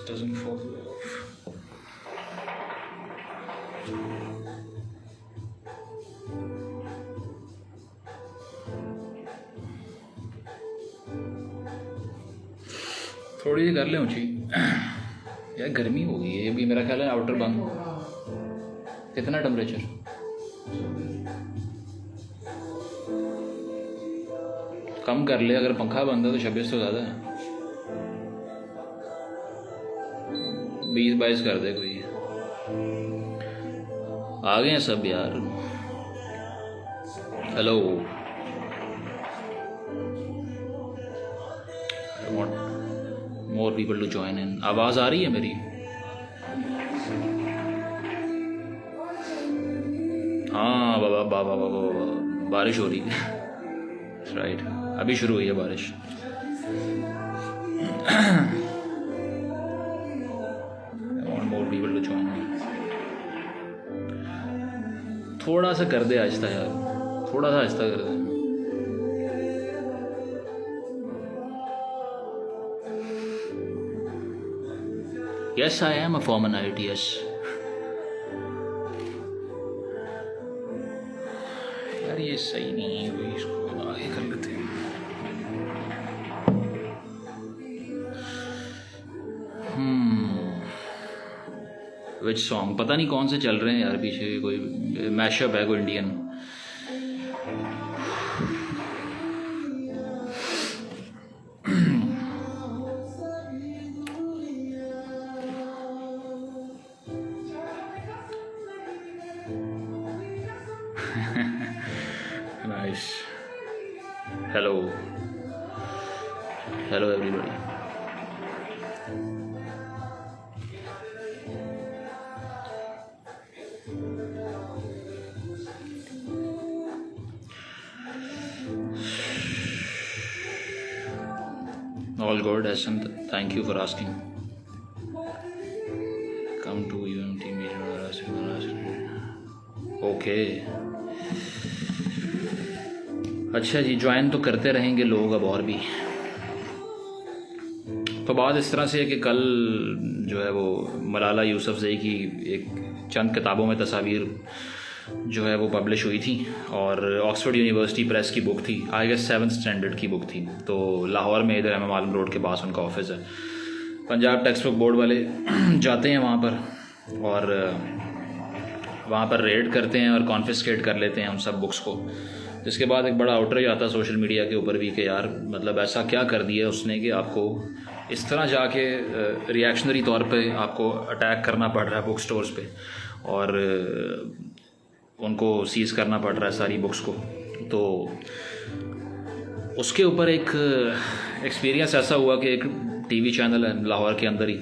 doesn't fall off. थोड़ी सी कर ले ऊँची यार, गर्मी हो गई है अभी। मेरा ख्याल है आउटर बंद। कितना टेम्परेचर? कम कर ले, अगर पंखा बंद है तो 26 तो ज़्यादा है। 20-22 कर दे कोई। आ गए हैं सब यार। Hello, I want more people to join in. आवाज़ आ रही है मेरी? हाँ बाबा बाबा बाबा बाबा, बारिश हो रही है। राइट, अभी शुरू हुई है बारिश। I want more people to join in. थोड़ा सा कर दे आहिस्ता यार, थोड़ा सा आहिस्ता कर दे। Yes, I am a former ITS. यार ये सही नहीं है, कोई इसको आगे कर लेते हैं। विच सॉन्ग पता नहीं कौन से चल रहे हैं यार पीछे, कोई मैशअप है कोई Indian. Nice. Hello. Hello everybody. All good, Hassan. Thank you for asking. Come to UMT meeting. Okay. अच्छा जी, ज्वाइन तो करते रहेंगे लोग अब और भी। तो बात इस तरह से है कि कल जो है वो मलाला यूसुफजई की एक चंद किताबों में तस्वीर जो है वो पब्लिश हुई थी, और ऑक्सफोर्ड यूनिवर्सिटी प्रेस की बुक थी। आई गेस 7th स्टैंडर्ड की बुक थी। तो लाहौर में इधर इमाम आलम रोड के पास उनका ऑफिस है। पंजाब टेक्स्ट बुक बोर्ड वाले जाते हैं वहाँ पर, और वहाँ पर रेड करते हैं और कॉन्फिस्केट कर लेते हैं उन सब बुक्स को। जिसके बाद एक बड़ा आउटरीच आता सोशल मीडिया के ऊपर भी कि यार मतलब ऐसा क्या कर दिया उसने कि आपको इस तरह जाके रिएक्शनरी तौर पे आपको अटैक करना पड़ रहा है बुक स्टोर्स पे, और उनको सीज़ करना पड़ रहा है सारी बुक्स को। तो उसके ऊपर एक एक्सपीरियंस ऐसा हुआ कि एक टीवी चैनल है लाहौर के अंदर ही,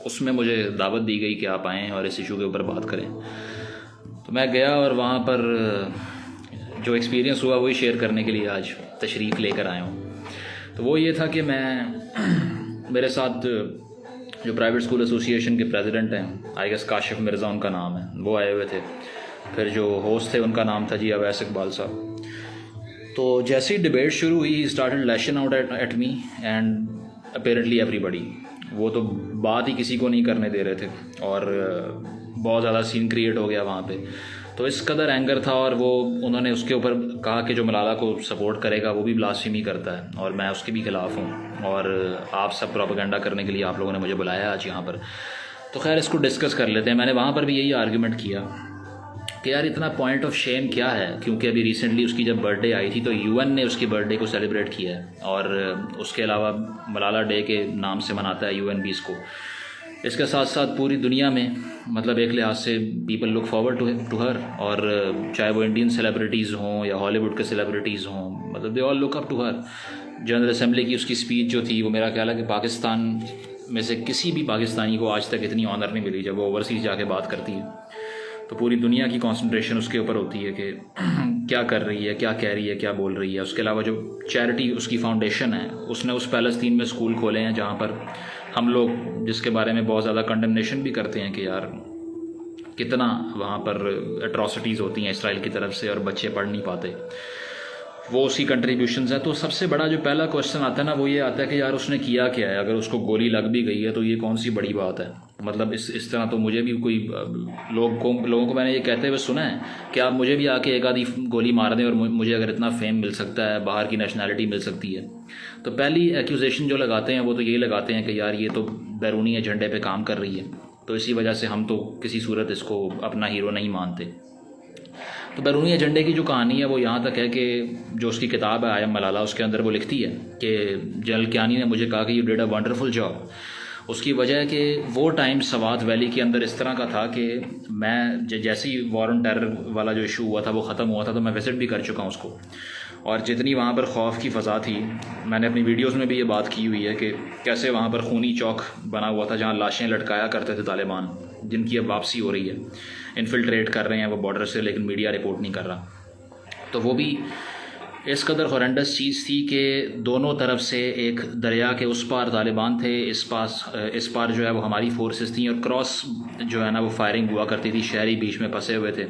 उसमें मुझे दावत दी गई कि आप आएँ और इस इशू के ऊपर बात करें। तो मैं गया और वहाँ पर जो एक्सपीरियंस हुआ वही शेयर करने के लिए आज तशरीफ़ लेकर आया हूँ। तो वो ये था कि मेरे साथ जो प्राइवेट स्कूल एसोसिएशन के प्रेसिडेंट हैं, आई गेस काशिफ मिर्ज़ा उनका नाम है, वो आए हुए थे। फिर जो होस्ट थे उनका नाम था जी अवैस इकबाल साहब। तो जैसे ही डिबेट शुरू हुई, he started lashing out at me and apparently everybody. वो तो बात ही किसी को नहीं करने दे रहे थे, और बहुत ज़्यादा सीन क्रिएट हो गया वहाँ पे। तो इस कदर एंगर था, और वो उन्होंने उसके ऊपर कहा कि जो मलाला को सपोर्ट करेगा वो भी ब्लास्फेमी करता है, और मैं उसके भी ख़िलाफ़ हूँ, और आप सब प्रोपेगेंडा करने के लिए आप लोगों ने मुझे बुलाया आज यहाँ पर। तो खैर इसको डिस्कस कर लेते हैं। मैंने वहाँ पर भी यही आर्गूमेंट किया कि यार इतना पॉइंट ऑफ शेम क्या है, क्योंकि अभी रिसेंटली उसकी जब बर्थडे आई थी तो यूएन ने उसकी बर्थडे को सेलिब्रेट किया है, और उसके अलावा मलाला डे के नाम से मनाता है यूएन भी इसको। इसके साथ साथ पूरी दुनिया में मतलब एक लिहाज से people look forward to her, और चाहे वो इंडियन सेलिब्रिटीज़ हों या हॉलीवुड के सेलिब्रिटीज़ हों, मतलब they all look up to her. General assembly की उसकी स्पीच जो थी, वो मेरा ख्याल है कि पाकिस्तान में से किसी भी पाकिस्तानी को आज तक इतनी ऑनर नहीं मिली जब वो ओवरसीज़ जाके बात करती है। तो पूरी दुनिया की कंसंट्रेशन उसके ऊपर होती है कि क्या कर रही है, क्या कह रही है, क्या बोल रही है। उसके अलावा जो चैरिटी उसकी फाउंडेशन है, उसने उस फ़लस्तीन में स्कूल खोले हैं जहाँ पर हम लोग जिसके बारे में बहुत ज़्यादा कंडेमनेशन भी करते हैं कि यार कितना वहाँ पर एट्रॉसिटीज़ होती हैं इसराइल की तरफ से, और बच्चे पढ़ नहीं पाते। वो उसकी कंट्रीब्यूशंस हैं। तो सबसे बड़ा जो पहला क्वेश्चन आता है ना, वो ये आता है कि यार उसने किया क्या है। अगर उसको गोली लग भी गई है तो ये कौन सी बड़ी बात है। मतलब इस तरह तो मुझे भी कोई लोगों को मैंने ये कहते हुए सुना है कि आप मुझे भी आके एक आधी गोली मार दें और मुझे अगर इतना फेम मिल सकता है, बाहर की नेशनैलिटी मिल सकती है। तो पहली एक्यूजेशन जो लगाते हैं वो तो यही लगाते हैं कि यार ये तो बैरूनी एजेंडे पे काम कर रही है, तो इसी वजह से हम तो किसी सूरत इसको अपना हीरो नहीं मानते। तो बैरूनी एजेंडे की जो कहानी है वो यहाँ तक है कि जो उसकी किताब है आई एम मलाला, उसके अंदर वो लिखती है कि जनरल कियानी ने मुझे कहा कि you did a wonderful job. उसकी वजह है कि वो टाइम सवात वैली के अंदर इस तरह का था कि मैं जैसे ही वॉर ऑन टेरर वाला जो इशू हुआ था वो ख़त्म हुआ था तो मैं विज़िट भी कर चुका हूँ उसको, और जितनी वहाँ पर खौफ की फ़ज़ा थी, मैंने अपनी वीडियोज़ में भी ये बात की हुई है कि कैसे वहाँ पर खूनी चौक बना हुआ था जहाँ लाशें लटकाया करते थे तालिबान, जिनकी अब वापसी हो रही है, इन्फिल्ट्रेट कर रहे हैं वो बॉर्डर से, लेकिन मीडिया रिपोर्ट नहीं कर रहा। तो वो भी इस कदर हॉरेंडस चीज़ थी कि दोनों तरफ से एक दरिया के उस पार तालिबान थे, इस पार जो है वो हमारी फोर्सेस थी, और क्रॉस जो है ना वो फायरिंग हुआ करती थी, शहरी बीच में फंसे हुए थे,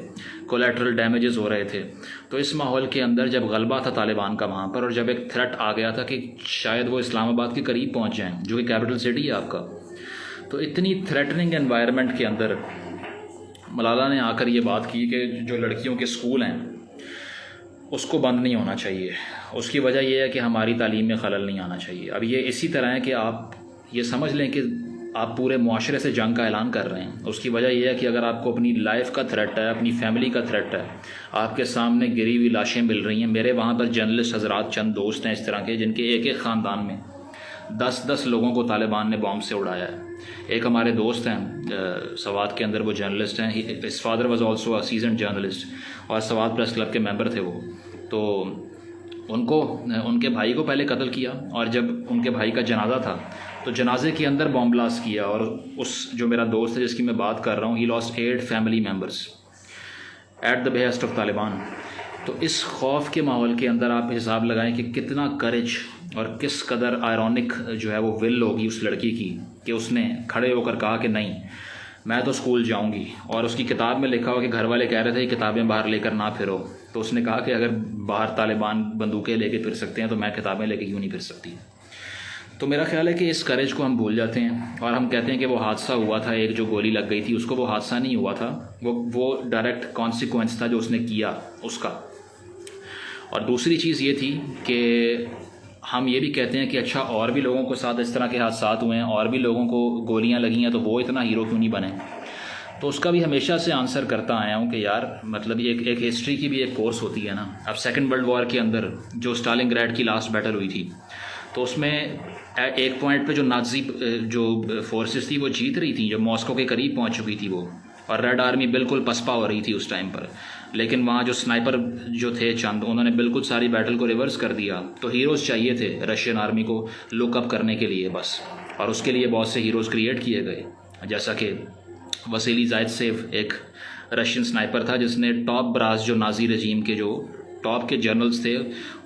कोलेटरल डैमेजेस हो रहे थे। तो इस माहौल के अंदर जब गलबा था तालिबान का वहाँ पर, और जब एक थ्रेट आ गया था कि शायद वो इस्लामाबाद के करीब पहुँच जाएँ, जो कि कैपिटल सिटी है आपका, तो इतनी थ्रेटनिंग एनवायरनमेंट के अंदर मलाला ने आकर ये बात की कि जो लड़कियों के स्कूल हैं उसको बंद नहीं होना चाहिए। उसकी वजह यह है कि हमारी तालीम में खलल नहीं आना चाहिए। अब ये इसी तरह है कि आप ये समझ लें कि आप पूरे मुआशरे से जंग का ऐलान कर रहे हैं। उसकी वजह यह है कि अगर आपको अपनी लाइफ का थ्रेट है, अपनी फैमिली का थ्रेट है, आपके सामने गिरी हुई लाशें मिल रही हैं। मेरे वहाँ पर जर्नलिस्ट हजरात चंद दोस्त हैं इस तरह के, जिनके एक एक ख़ानदान में 10-10 लोगों को तालिबान ने बॉम्ब से उड़ाया है। एक हमारे दोस्त हैं सवात के अंदर, वो जर्नलिस्ट हैं, his father was also a seasoned journalist, और सवात प्रेस क्लब के मेंबर थे वो। तो उनके भाई को पहले कत्ल किया, और जब उनके भाई का जनाजा था तो जनाजे के अंदर बॉम्ब ब्लास्ट किया, और उस जो मेरा दोस्त है जिसकी मैं बात कर रहा हूँ, he lost 8 family members at the behest of Taliban. तो इस खौफ के माहौल के अंदर आप हिसाब लगाएं कि कितना करेज और किस कदर आयरॉनिक जो है वो विल होगी उस लड़की की, कि उसने खड़े होकर कहा कि नहीं मैं तो स्कूल जाऊंगी। और उसकी किताब में लिखा हुआ कि घर वाले कह रहे थे कि किताबें बाहर लेकर ना फिरो, तो उसने कहा कि अगर बाहर तालिबान बंदूकें लेके फिर सकते हैं तो मैं किताबें लेके क्यों नहीं फिर सकती। तो मेरा ख्याल है कि इस करेज को हम भूल जाते हैं और हम कहते हैं कि वो हादसा हुआ था, एक जो गोली लग गई थी उसको, वो हादसा नहीं हुआ था, वो डायरेक्ट कॉन्सिक्वेंस था जो उसने किया उसका। और दूसरी चीज़ ये थी कि हम ये भी कहते हैं कि अच्छा और भी लोगों के साथ इस तरह के हादसा हुए हैं, और भी लोगों को गोलियां लगी हैं, तो वो इतना हीरो क्यों नहीं बने। तो उसका भी हमेशा से आंसर करता आया हूँ कि यार मतलब एक हिस्ट्री की भी एक कोर्स होती है ना। अब सेकंड वर्ल्ड वॉर के अंदर जो स्टालिनग्राड की लास्ट बैटल हुई थी, तो उसमें एक पॉइंट पे जो नाजी जो फोर्सेस थी वो जीत रही थी, जो मॉस्को के करीब पहुँच चुकी थी वो, और रेड आर्मी बिल्कुल पसपा हो रही थी उस टाइम पर। लेकिन वहाँ जो स्नाइपर जो थे चंद, उन्होंने बिल्कुल सारी बैटल को रिवर्स कर दिया। तो हीरोज़ चाहिए थे रशियन आर्मी को लुकअप करने के लिए बस, और उसके लिए बहुत से हीरोज़ क्रिएट किए गए, जैसा कि वसीली ज़ायत्सेव एक रशियन स्नाइपर था जिसने टॉप ब्रास जो नाजी रजीम के जो टॉप के जनरल्स थे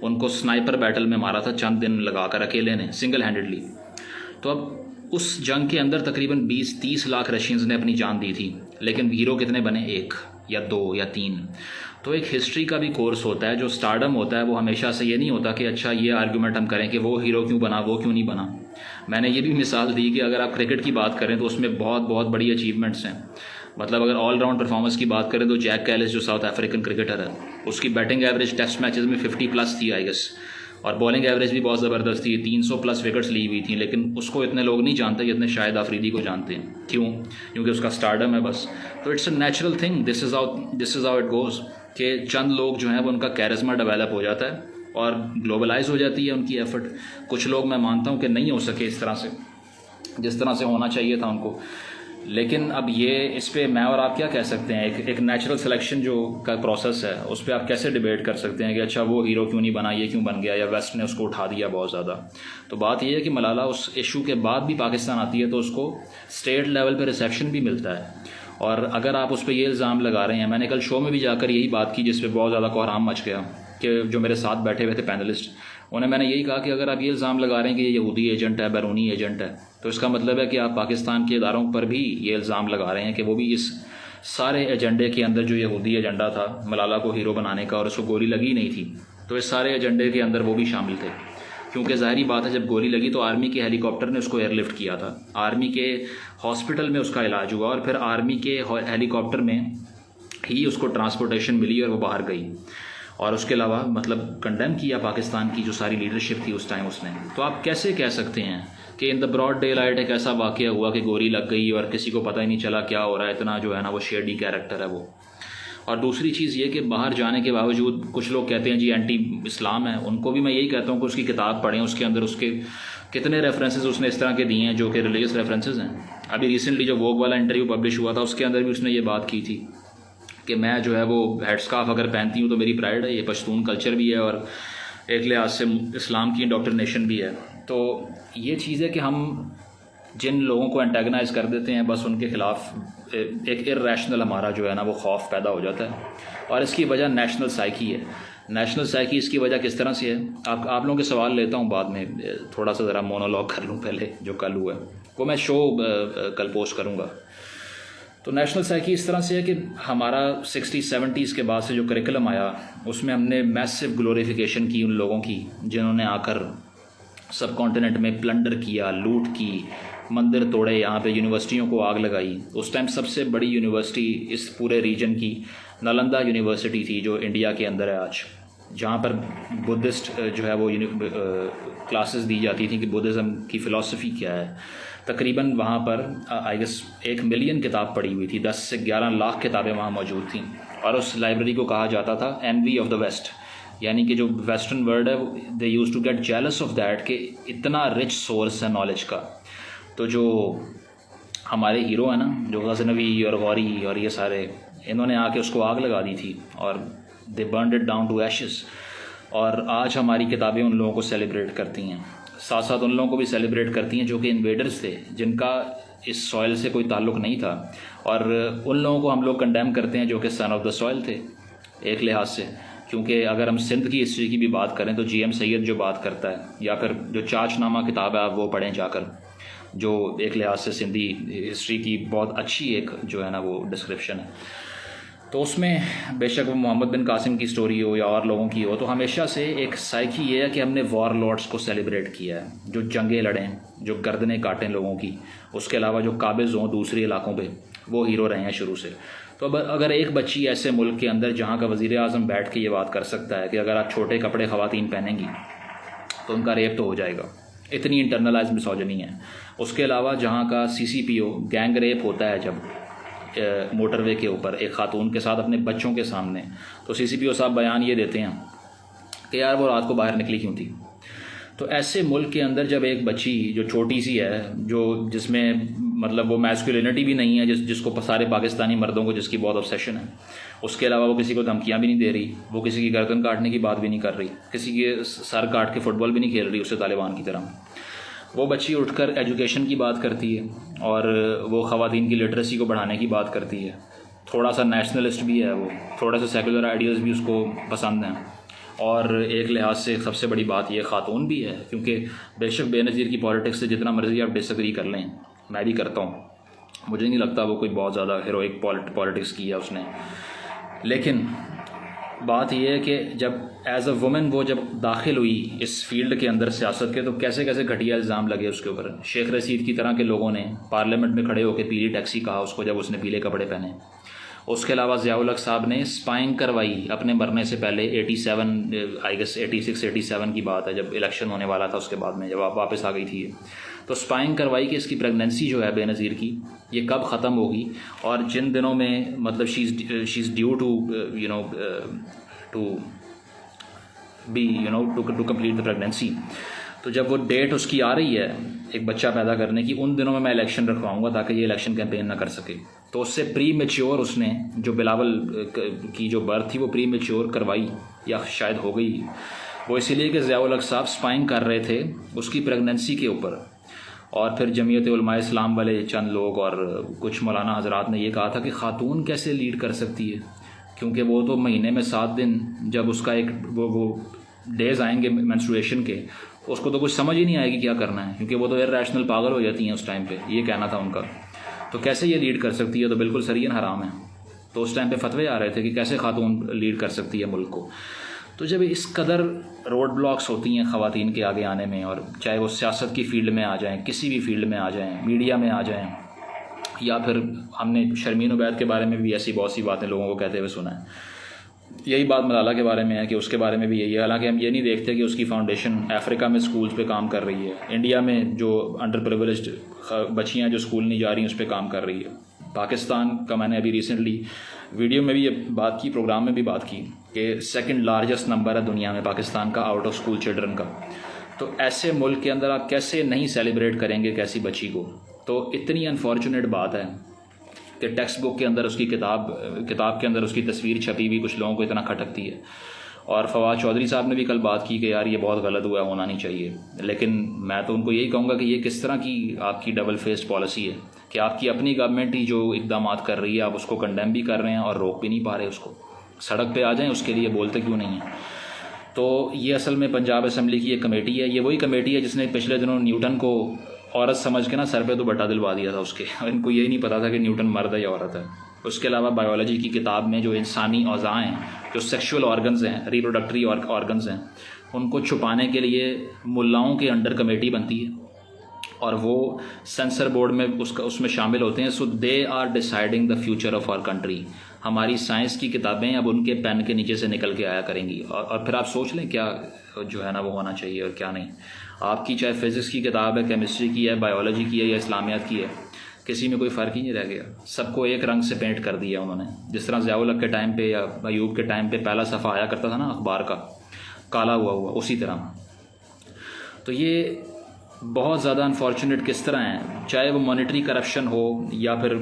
उनको स्नाइपर बैटल में मारा था चंद दिन लगाकर अकेले ने, सिंगल हैंडेडली। तो अब उस जंग के अंदर तकरीबन 20-30 लाख रशियंस ने अपनी जान दी थी, लेकिन हीरो कितने बने, 1 या 2 या 3। तो एक हिस्ट्री का भी कोर्स होता है। जो स्टारडम होता है वो हमेशा से ये नहीं होता कि अच्छा ये आर्गूमेंट हम करें कि वो हीरो क्यों बना, वो क्यों नहीं बना। मैंने ये भी मिसाल दी कि अगर आप क्रिकेट की बात करें तो उसमें बहुत बहुत बड़ी अचीवमेंट्स हैं। मतलब अगर ऑलराउंड परफॉर्मेंस की बात करें तो जैक कैलिस जो साउथ अफ्रीकन क्रिकेटर है, उसकी बैटिंग एवरेज टेस्ट मैचेस में 50+ थी आई गेस, और बॉलिंग एवरेज भी बहुत ज़बरदस्त थी, 300+ विकेट्स ली हुई थी। लेकिन उसको इतने लोग नहीं जानते जितने शायद आफरीदी को जानते हैं। क्यों? क्योंकि उसका स्टारडम है बस। तो it's a natural thing, this is how it goes कि चंद लोग जो हैं वो उनका कैरिज्मा डेवलप हो जाता है और ग्लोबलाइज हो जाती है उनकी एफर्ट। कुछ लोग मैं मानता हूँ कि नहीं हो सके इस तरह से जिस तरह से होना चाहिए था उनको। लेकिन अब ये इस पे मैं और आप क्या कह सकते हैं, एक नेचुरल सिलेक्शन जो का प्रोसेस है उस पर आप कैसे डिबेट कर सकते हैं कि अच्छा वो हीरो क्यों नहीं बना, ये क्यों बन गया, या वेस्ट ने उसको उठा दिया बहुत ज़्यादा। तो बात ये है कि मलाला उस इशू के बाद भी पाकिस्तान आती है तो उसको स्टेट लेवल पे रिसेप्शन भी मिलता है। और अगर आप उस पर ये इल्ज़ाम लगा रहे हैं, मैंने कल शो में भी जाकर यही बात की जिस पर बहुत ज़्यादा कोहराम मच गया कि जो मेरे साथ बैठे हुए थे पैनलिस्ट, उन्हें मैंने यही कहा कि अगर आप ये इल्ज़ाम लगा रहे हैं कि ये यहूदी एजेंट है, बैरूनी एजेंट है, तो इसका मतलब है कि आप पाकिस्तान के इदारों पर भी ये इल्ज़ाम लगा रहे हैं कि वो भी इस सारे एजेंडे के अंदर जो यहूदी एजेंडा था मलाला को हीरो बनाने का, और उसको गोली लगी नहीं थी, तो इस सारे एजेंडे के अंदर वो भी शामिल थे, क्योंकि ज़ाहिरी बात है जब गोली लगी तो आर्मी के हेलीकॉप्टर ने उसको एयरलिफ्ट किया था, आर्मी के हॉस्पिटल में उसका इलाज हुआ और फिर आर्मी के हेलीकॉप्टर में ही उसको ट्रांसपोर्टेशन मिली और वो बाहर गई। और उसके अलावा मतलब कंडेम किया पाकिस्तान की जो सारी लीडरशिप थी उस टाइम उसने। तो आप कैसे कह सकते हैं कि in the broad daylight एक ऐसा वाक़या हुआ कि गोली लग गई और किसी को पता ही नहीं चला क्या हो रहा है, इतना जो है ना वो शेडी कैरेक्टर है वो। और दूसरी चीज़ ये कि बाहर जाने के बावजूद कुछ लोग कहते हैं जी एंटी इस्लाम है, उनको भी मैं यही कहता हूँ कि उसकी किताब पढ़ें, उसके अंदर उसके कितने रेफरेंसेस उसने इस तरह के दिए हैं जो कि रिलीजियस रेफरेंसेस हैं। अभी रिसेंटली जो वोग वाला इंटरव्यू पब्लिश हुआ था उसके अंदर भी उसने ये बात की थी कि मैं जो है वो हेडस्काफ अगर पहनती हूँ तो मेरी प्राइड है, ये पश्तून कल्चर भी है और एक लिहाज से इस्लाम की इंडोक्ट्रिनेशन भी है। तो ये चीज़ है कि हम जिन लोगों को एंटेगनाइज कर देते हैं बस उनके ख़िलाफ़ एक इर्रेशनल हमारा जो है ना वो खौफ पैदा हो जाता है। और इसकी वजह नेशनल साइकी है। नेशनल साइकी इसकी वजह किस तरह से है, आप लोगों के सवाल लेता हूँ बाद में, थोड़ा सा ज़रा मोनोलॉग कर लूँ पहले। जो कल हुआ है वो मैं शो कल पोस्ट करूँगा। तो नेशनल साइकी इस तरह से है कि हमारा 60-70s के बाद से जो करिकुलम आया उसमें हमने मैसिव ग्लोरिफिकेशन की उन लोगों की जिन्होंने आकर सब कॉन्टिनेंट में प्लंडर किया, लूट की, मंदिर तोड़े, यहाँ पे यूनिवर्सिटियों को आग लगाई। उस टाइम सबसे बड़ी यूनिवर्सिटी इस पूरे रीजन की नालंदा यूनिवर्सिटी थी जो इंडिया के अंदर है आज, जहाँ पर बुद्धिस्ट जो है वो क्लासेस दी जाती थी कि बुद्धिज़्म की फ़िलासफ़ी क्या है। तकरीबन वहाँ पर आई गेस 1 मिलियन किताब पड़ी हुई थी, 10 से 11 लाख किताबें वहाँ मौजूद थीं। और उस लाइब्रेरी को कहा जाता था एनवी ऑफ द वेस्ट, यानी कि जो वेस्टर्न वर्ल्ड है they use to get jealous of that कि इतना रिच सोर्स है नॉलेज का। तो जो हमारे हीरो हैं ना, जो गज़नवी और गौरी और ये सारे, इन्होंने आके उसको आग लगा दी थी और they burned it down to ashes. और आज हमारी किताबें उन लोगों को सेलिब्रेट करती हैं, साथ साथ उन लोगों को भी सेलिब्रेट करती हैं जो कि इन्वेडर्स थे, जिनका इस सॉइल से कोई ताल्लुक़ नहीं था। और उन लोगों को हम लोग कंडेम करते हैं जो कि सन ऑफ द सॉइल थे एक लिहाज से। क्योंकि अगर हम सिंध की हिस्ट्री की भी बात करें तो GM सैयद जो बात करता है, या फिर जो चाचनामा किताब है आप वो पढ़ें जाकर, जो एक लिहाज से सिंधी हिस्ट्री की बहुत अच्छी एक जो है ना वो डिस्क्रिप्शन है। तो उसमें बेशक वो मोहम्मद बिन कासिम की स्टोरी हो या और लोगों की हो, तो हमेशा से एक साइकी ये है कि हमने वॉर लॉर्ड्स को सेलिब्रेट किया है, जो जंगें लड़ें, जो गर्दनें काटें लोगों की, उसके अलावा जो काबिज़ हों दूसरे इलाकों पे, वो हीरो रहे हैं शुरू से। तो अब अगर एक बच्ची ऐसे मुल्क के अंदर जहाँ का वज़ीर आज़म बैठ के ये बात कर सकता है कि अगर आप छोटे कपड़े ख़वातीन पहनेंगी तो उनका रेप तो हो जाएगा, इतनी इंटरनलाइज मिसोजिनी है। उसके अलावा जहाँ का CCPO गैंग रेप होता है जब मोटरवे के ऊपर एक खातून के साथ अपने बच्चों के सामने, तो CCPO साहब बयान ये देते हैं कि यार वो रात को बाहर निकली क्यों थी। तो ऐसे मुल्क के अंदर जब एक बच्ची जो छोटी सी है, जो जिसमें मतलब वो मैस्कुलिनिटी भी नहीं है, जिसको सारे पाकिस्तानी मर्दों को जिसकी बहुत ऑब्सेशन है, उसके अलावा वो किसी को धमकियाँ भी नहीं दे रही, वो किसी की गर्दन काटने की बात भी नहीं कर रही, किसी के सर काट के फुटबॉल भी नहीं खेल रही उससे तालिबान की तरह। वो बच्ची उठकर एजुकेशन की बात करती है और वो ख़वातीन की लिटरेसी को बढ़ाने की बात करती है। थोड़ा सा नेशनलिस्ट भी है वो, थोड़ा सा सेकुलर आइडियाज़ भी उसको पसंद हैं। और एक लिहाज से सबसे बड़ी बात ये खातून भी है, क्योंकि बेशक बेनज़ीर की पॉलिटिक्स से जितना मर्ज़ी आप डिसएग्री कर लें, मैं भी करता हूँ, मुझे नहीं लगता वो कोई बहुत ज़्यादा हीरोइक पॉलिटिक्स की है उसने। लेकिन बात यह है कि जब एज अ वुमेन वो जब दाखिल हुई इस फील्ड के अंदर सियासत के, तो कैसे कैसे घटिया इल्ज़ाम लगे उसके ऊपर। शेख रशीद की तरह के लोगों ने पार्लियामेंट में खड़े होकर पीली टैक्सी कहा उसको जब उसने पीले कपड़े पहने। उसके अलावा ज़ियाउल हक साहब ने स्पाइंग करवाई अपने मरने से पहले, 87 आई गेस 86-87 की बात है, जब इलेक्शन होने वाला था उसके बाद में जब आप वापस आ गई थी। तो स्पाइंग करवाई कि इसकी प्रेगनेंसी जो है बेनज़ीर की ये कब ख़त्म होगी, और जिन दिनों में मतलब she is due to to complete the pregnancy. तो जब वो डेट उसकी आ रही है एक बच्चा पैदा करने की, उन दिनों में मैं इलेक्शन रखवाऊंगा ताकि ये इलेक्शन कैंपेन ना कर सके। तो उससे प्री मेच्योर उसने जो बिलावल की जो बर्थ थी वो प्री मेच्योर करवाई, या शायद हो गई वो इसीलिए कि ज़ियाउल हक साहब स्पाइंग कर रहे थे उसकी प्रेगनेंसी के ऊपर। और फिर जमीयत उलमा इस्लाम वाले चंद लोग और कुछ मौलाना हजरात ने ये कहा था कि ख़ातून कैसे लीड कर सकती है, क्योंकि वो तो महीने में 7 दिन जब उसका एक वो डेज़ आएंगे मेंस्ट्रुएशन के, उसको तो कुछ समझ ही नहीं आएगी क्या करना है, क्योंकि वो तो इर्रेशनल पागल हो जाती हैं उस टाइम पे, ये कहना था उनका। तो कैसे ये लीड कर सकती है, तो बिल्कुल सरीहन हराम है। तो उस टाइम पे फतवे आ रहे थे कि कैसे खातून लीड कर सकती है मुल्क को। तो जब इस कदर रोड ब्लॉक्स होती हैं ख़वातीन के आगे आने में, और चाहे वो सियासत की फ़ील्ड में आ जाएं, किसी भी फील्ड में आ जाएं, मीडिया में आ जाएं, या फिर हमने शर्मीन उबैद के बारे में भी ऐसी बहुत सी बातें लोगों को कहते हुए सुना है। यही बात मलाला के बारे में है कि उसके बारे में भी यही है। हालांकि हम ये नहीं देखते कि उसकी फाउंडेशन अफ्रीका में स्कूल्स पे काम कर रही है, इंडिया में जो अंडर प्रिविलेज्ड बच्चियाँ जो स्कूल नहीं जा रही उस पर काम कर रही है। पाकिस्तान का मैंने अभी रिसेंटली वीडियो में भी ये बात की, प्रोग्राम में भी बात की कि सेकंड लार्जेस्ट नंबर है दुनिया में पाकिस्तान का आउट ऑफ स्कूल चिल्ड्रन का। तो ऐसे मुल्क के अंदर आप कैसे नहीं सेलिब्रेट करेंगे कैसी बच्ची को? तो इतनी अनफॉर्चुनेट बात है कि टेक्स्ट बुक के अंदर उसकी किताब के अंदर उसकी तस्वीर छपी हुई कुछ लोगों को इतना खटकती है। और फवाद चौधरी साहब ने भी कल बात की कि यार ये बहुत गलत हुआ, होना नहीं चाहिए। लेकिन मैं तो उनको यही कहूँगा कि ये किस तरह की आपकी डबल फेस्ड पॉलिसी है कि आपकी अपनी गवर्नमेंट ही जो इकदाम कर रही है आप उसको कंडेम भी कर रहे हैं और रोक भी नहीं पा रहे उसको। सड़क पे आ जाएं उसके लिए बोलते क्यों नहीं है? तो ये असल में पंजाब असम्बली की एक कमेटी है। ये वही कमेटी है जिसने पिछले दिनों न्यूटन को औरत समझ के ना सर पे तो बट्टा दिलवा दिया था उसके। इनको यही नहीं पता था कि न्यूटन मर्द है या औरत है। उसके अलावा बायोलॉजी की किताब में जो इंसानी औज़ा हैं, जो सेक्सुअल ऑर्गन्स हैं, रिप्रोडक्टरी ऑर्गन्स हैं, उनको छुपाने के लिए मुल्लाओं के अंडर कमेटी बनती है और वो सेंसर बोर्ड में उसमें शामिल होते हैं। So they are deciding the future of our country. हमारी साइंस की किताबें अब उनके पेन के नीचे से निकल के आया करेंगी। और फिर आप सोच लें क्या जो है ना वो होना चाहिए और क्या नहीं। आपकी चाहे फिज़िक्स की किताब है, केमिस्ट्री की है, बायोलॉजी की है या इस्लामियात की है, किसी में कोई फ़र्क ही नहीं रह गया। सबको एक रंग से पेंट कर दिया उन्होंने। जिस तरह ज़ियाउल हक के टाइम पे या अयूब के टाइम पे पहला सफ़ा आया करता था ना अखबार का, काला हुआ उसी तरह। तो ये बहुत ज़्यादा अनफॉर्चुनेट किस तरह हैं, चाहे वो मॉनेटरी करप्शन हो या फिर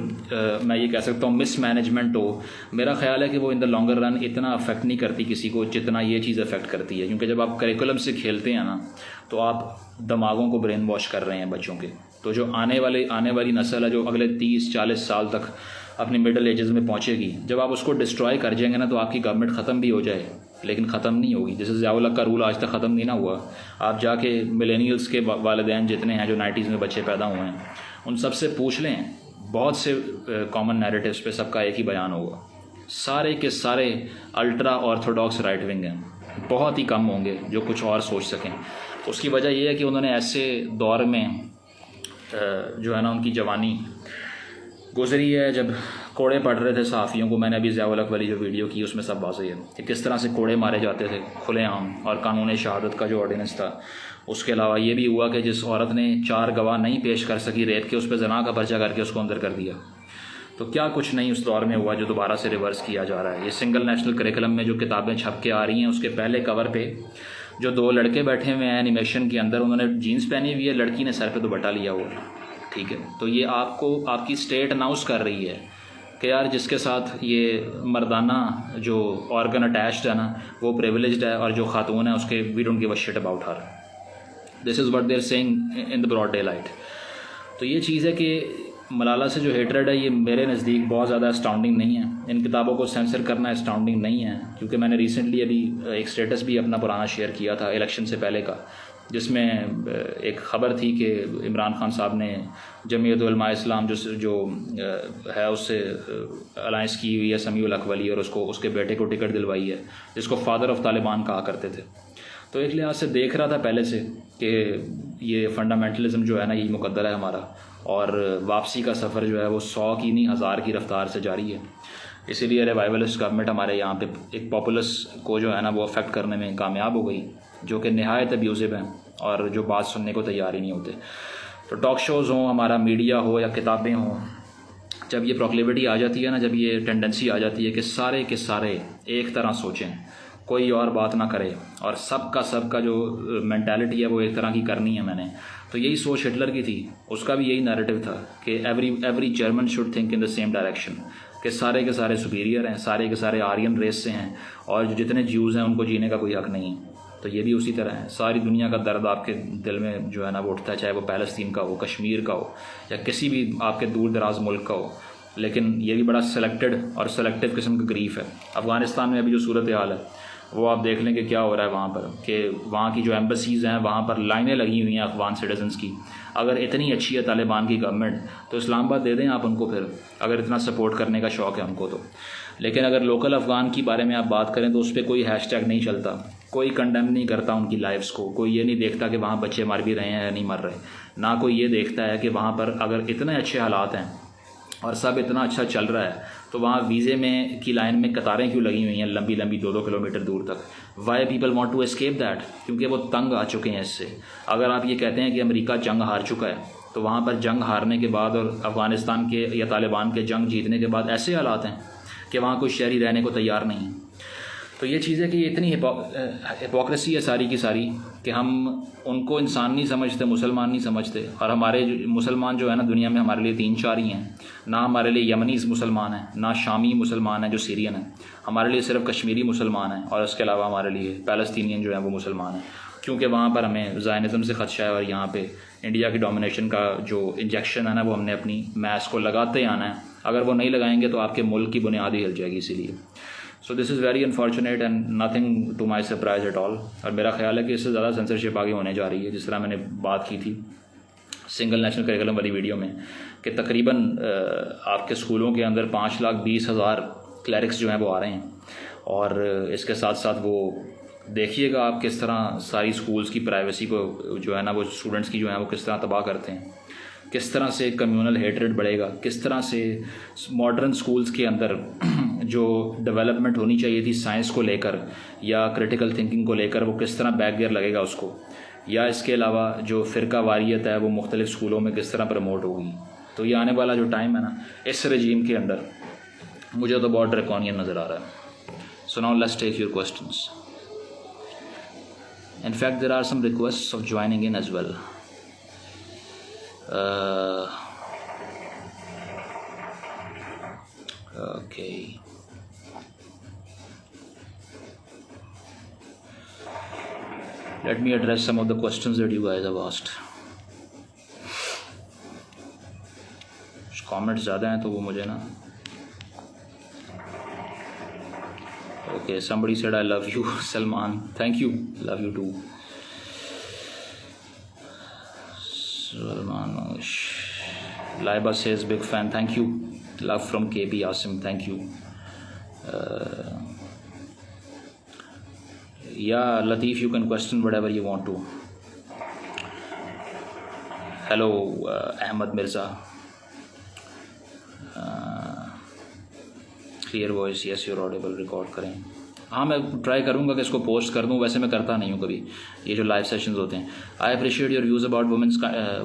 मैं ये कह सकता हूँ मिसमैनेजमेंट हो। मेरा ख्याल है कि वो इन द लॉन्गर रन इतना अफेक्ट नहीं करती किसी को जितना ये चीज़ अफेक्ट करती है। क्योंकि जब आप करिकुलम से खेलते हैं ना तो आप दिमागों को ब्रेन वॉश कर रहे हैं बच्चों के। तो जो आने वाली नस्ल है जो अगले 30-40 साल तक अपनी मिडिल एजेस में पहुँचेगी, जब आप उसको डिस्ट्रॉय कर जाएंगे ना तो आपकी गवर्नमेंट ख़त्म भी हो जाए लेकिन ख़त्म नहीं होगी। जैसे ज़ियाउल हक का रूल आज तक ख़त्म नहीं ना हुआ। आप जाके मिलेनियल्स के वालिदैन जितने हैं जो 90s में बच्चे पैदा हुए हैं उन सब से पूछ लें, बहुत से कॉमन नैरेटिव्स पे सबका एक ही बयान होगा, सारे के सारे अल्ट्रा ऑर्थोडॉक्स राइट विंग हैं। बहुत ही कम होंगे जो कुछ और सोच सकें। उसकी वजह यह है कि उन्होंने ऐसे दौर में जो है ना उनकी जवानी गुजरी है जब कोड़े पड़ रहे थे सहाफ़ियों को। मैंने अभी ज़ियाउल हक वाली जो वीडियो की उसमें सब वाज़ेह है कि किस तरह से कोड़े मारे जाते थे खुलेआम, और कानून शहादत का जो ऑर्डिनेंस था। उसके अलावा ये भी हुआ कि जिस औरत ने 4 गवाह नहीं पेश कर सकी रेत के, उस पर ज़ना का पर्चा करके उसको अंदर कर दिया। तो क्या कुछ नहीं उस दौर में हुआ जो दोबारा से रिवर्स किया जा रहा है। ये सिंगल नेशनल करिकुलम में जो किताबें छप के आ रही हैं उसके पहले कवर पे जो 2 लड़के बैठे हुए हैं एनिमेशन के अंदर, उन्होंने जीन्स पहनी हुई है, लड़की ने सर पे दुपट्टा लिया हुआ है। ठीक है, तो ये आपको आपकी स्टेट अनाउंस कर रही है कि यार जिसके साथ ये मर्दाना जो ऑर्गन अटैच्ड है ना वो प्रिविलेज्ड है और जो खातून है उसके we don't give a shit about her. This is what they are saying in the broad daylight. तो ये चीज़ है कि मलाला से जो हेटरेड है ये मेरे नज़दीक बहुत ज़्यादा अस्टाउंडिंग नहीं है। इन किताबों को सेंसर करना अस्टाउंडिंग नहीं है, क्योंकि मैंने रिसेंटली अभी एक स्टेटस भी अपना पुराना शेयर किया था इलेक्शन से पहले का, जिसमें एक ख़बर थी कि इमरान खान साहब ने जमीयत उलमा इस्लाम जो है उससे अलाइंस की हुई है समीउल हक वली, और उसको उसके बेटे को टिकट दिलवाई है जिसको फादर ऑफ तालिबान कहा करते थे। तो एक लिहाज से देख रहा था पहले से कि ये फंडामेंटलिज्म जो है ना यही मुकद्दर है हमारा, और वापसी का सफ़र जो है वो 100 की नहीं 1000 की रफ्तार से जारी है। इसीलिए रिवाइवलिस्ट गवर्नमेंट हमारे यहाँ पे एक पॉपुलस को जो है ना वो अफेक्ट करने में कामयाब हो गई, जो कि नहायत अब्यूज़िव हैं और जो बात सुनने को तैयार ही नहीं होते। तो टॉक शोज़ हों, हमारा मीडिया हो या किताबें हों, जब ये प्रोक्लेविटी आ जाती है ना, जब ये टेंडेंसी आ जाती है कि सारे के सारे एक तरह सोचें, कोई और बात ना करे और सबका जो मेंटालिटी है वो एक तरह की करनी है मैंने, तो यही सोच हिटलर की थी। उसका भी यही नैरेटिव था कि every German should think in the same direction, कि सारे के सारे सुपीरियर हैं, सारे के सारे आर्यन रेस से हैं और जो जितने ज्यूज़ हैं उनको जीने का कोई हक़ नहीं है। तो ये भी उसी तरह है। सारी दुनिया का दर्द आपके दिल में जो है ना वो उठता है, चाहे वो पैलेस्तीन का हो, कश्मीर का हो या किसी भी आपके दूर दराज मुल्क का हो, लेकिन ये भी बड़ा सेलेक्टेड और सेलेक्टिव किस्म का ग्रीफ है। अफ़गानिस्तान में अभी जो सूरत हाल है वो आप देख लें कि क्या हो रहा है वहाँ पर, कि वहाँ की जो एम्बसीज़ हैं वहाँ पर लाइनें लगी हुई हैं अफ़गान सिटीजन्स की। अगर इतनी अच्छी है तालिबान की गवर्नमेंट तो इस्लामाबाद दे दें आप उनको, फिर अगर इतना सपोर्ट करने का शौक़ है उनको तो। लेकिन अगर लोकल अफ़गान की बारे में आप बात करें तो उस पर कोई हैशटैग नहीं चलता, कोई कंडेम नहीं करता उनकी लाइफ्स को, कोई ये नहीं देखता कि वहाँ बच्चे मर भी रहे हैं या नहीं मर रहे, ना कोई ये देखता है कि वहाँ पर अगर इतने अच्छे हालात हैं और सब इतना अच्छा चल रहा है तो वहाँ वीज़े में की लाइन में कतारें क्यों लगी हुई हैं लंबी लंबी 2-2 किलोमीटर दूर तक। Why people want to escape that, क्योंकि वो तंग आ चुके हैं इससे। अगर आप ये कहते हैं कि अमेरिका जंग हार चुका है तो वहाँ पर जंग हारने के बाद और अफ़गानिस्तान के या तालिबान के जंग जीतने के बाद ऐसे हालात हैं कि वहाँ कोई शहरी रहने को तैयार नहीं है। तो ये चीज़ है कि इतनी हिपोक्रेसी है सारी की सारी कि हम उनको इंसान नहीं समझते, मुसलमान नहीं समझते। और हमारे मुसलमान जो है ना दुनिया में हमारे लिए 3-4 ही हैं, ना हमारे लिए यमनीज़ मुसलमान हैं, ना शामी मुसलमान हैं जो सीरियन हैं, हमारे लिए सिर्फ कश्मीरी मुसलमान हैं और उसके अलावा हमारे लिए पैलेस्तीनियन जो है वो मुसलमान हैं, क्योंकि वहाँ पर हमें ज़ायनिज़म से ख़दशा है और यहाँ पे इंडिया की डोमिनेशन का जो इंजेक्शन है ना वो हमने अपनी मैस को लगाते ही आना है। अगर वो नहीं लगाएंगे तो आपके मुल्क की बुनियाद ही हिल जाएगी। इसीलिए so this is very unfortunate and nothing to my surprise at all. और मेरा ख्याल है कि इससे ज़्यादा सेंसरशिप आगे होने जा रही है, जिस तरह मैंने बात की थी सिंगल नेशनल करिकुलम वाली वीडियो में कि तकरीबन आपके स्कूलों के अंदर 5,20,000 क्लरिक्स जो हैं वो आ रहे हैं। और इसके साथ साथ वो देखिएगा आप किस तरह सारी स्कूल्स की प्राइवेसी को जो है ना वो स्टूडेंट्स की जो है वो किस तरह तबाह करते हैं, किस तरह से कम्युनल हेट्रेड बढ़ेगा, किस तरह से मॉडर्न स्कूल्स के अंदर जो डेवलपमेंट होनी चाहिए थी साइंस को लेकर या क्रिटिकल थिंकिंग को लेकर वो किस तरह बैक गियर लगेगा उसको, या इसके अलावा जो फ़िरका वारियत है वो मुख्तलिफ़ स्कूलों में किस तरह प्रमोट होगी। तो ये आने वाला जो टाइम है ना इस रजीम के अंदर मुझे तो बहुत ड्रैकोनियन नज़र आ रहा है। So now let's take your questions. In fact, there are some requests of joining in as well. Okay. Let me address some of the questions that you guys have asked. Comments ज़्यादा हैं तो वो मुझे ना Okay, somebody said I love you, Salman. Thank you. Love you too. Salman. Laiba says big fan. Thank you. Love from KB Asim. Thank you. Yeah, Latif, you can question whatever you want to. Hello, Ahmed Mirza. Clear voice, yes you're audible, record करें। हाँ, मैं try करूँगा कि इसको post कर दूँ, वैसे मैं करता नहीं हूँ कभी ये जो लाइव सेशंस होते हैं। I appreciate your views about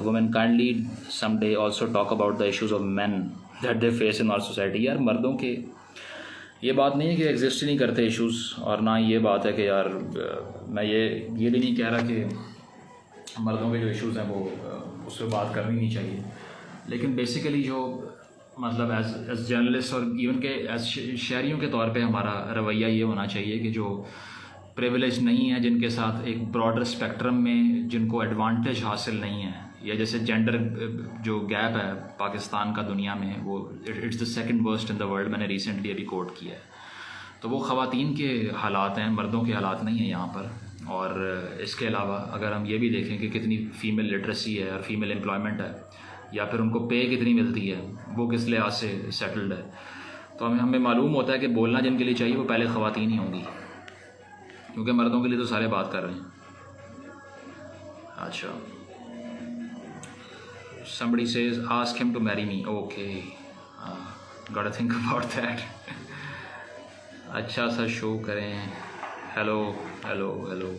women kindly some day also talk about the issues of man that they face in our society. यार मर्दों के ये बात नहीं है कि एग्जिस्ट ही नहीं करते इशूज़, और ना ये बात है कि यार मैं ये भी नहीं कह रहा कि मर्दों के जो इशूज़ हैं वो उस पर बात करनी नहीं चाहिए, लेकिन बेसिकली जो मतलब एज जर्नलिस्ट और इवन के एज शहरियों के तौर पे हमारा रवैया ये होना चाहिए कि जो प्रिविलेज नहीं है, जिनके साथ एक ब्रॉडर स्पेक्ट्रम में जिनको एडवांटेज हासिल नहीं है, या जैसे जेंडर जो गैप है पाकिस्तान का दुनिया में वो it's the second worst in the world, मैंने रिसेंटली अभी कोट किया है। तो वो ख़वातीन के हालात हैं, मर्दों के हालात नहीं हैं यहाँ पर। और इसके अलावा अगर हम ये भी देखें कि कितनी फ़ीमेल लिटरेसी है और फीमेल एम्प्लॉयमेंट है, या फिर उनको पे कितनी मिलती है, वो किस लिहाज से सेटल्ड है, तो हमें मालूम होता है कि बोलना जिनके लिए चाहिए वो पहले ख़वातीन ही होंगी, क्योंकि मर्दों के लिए तो सारे बात कर रहे हैं। अच्छा, somebody says ask him to marry me. Okay, gotta think about that. अच्छा सा शो करें। Hello hello hello.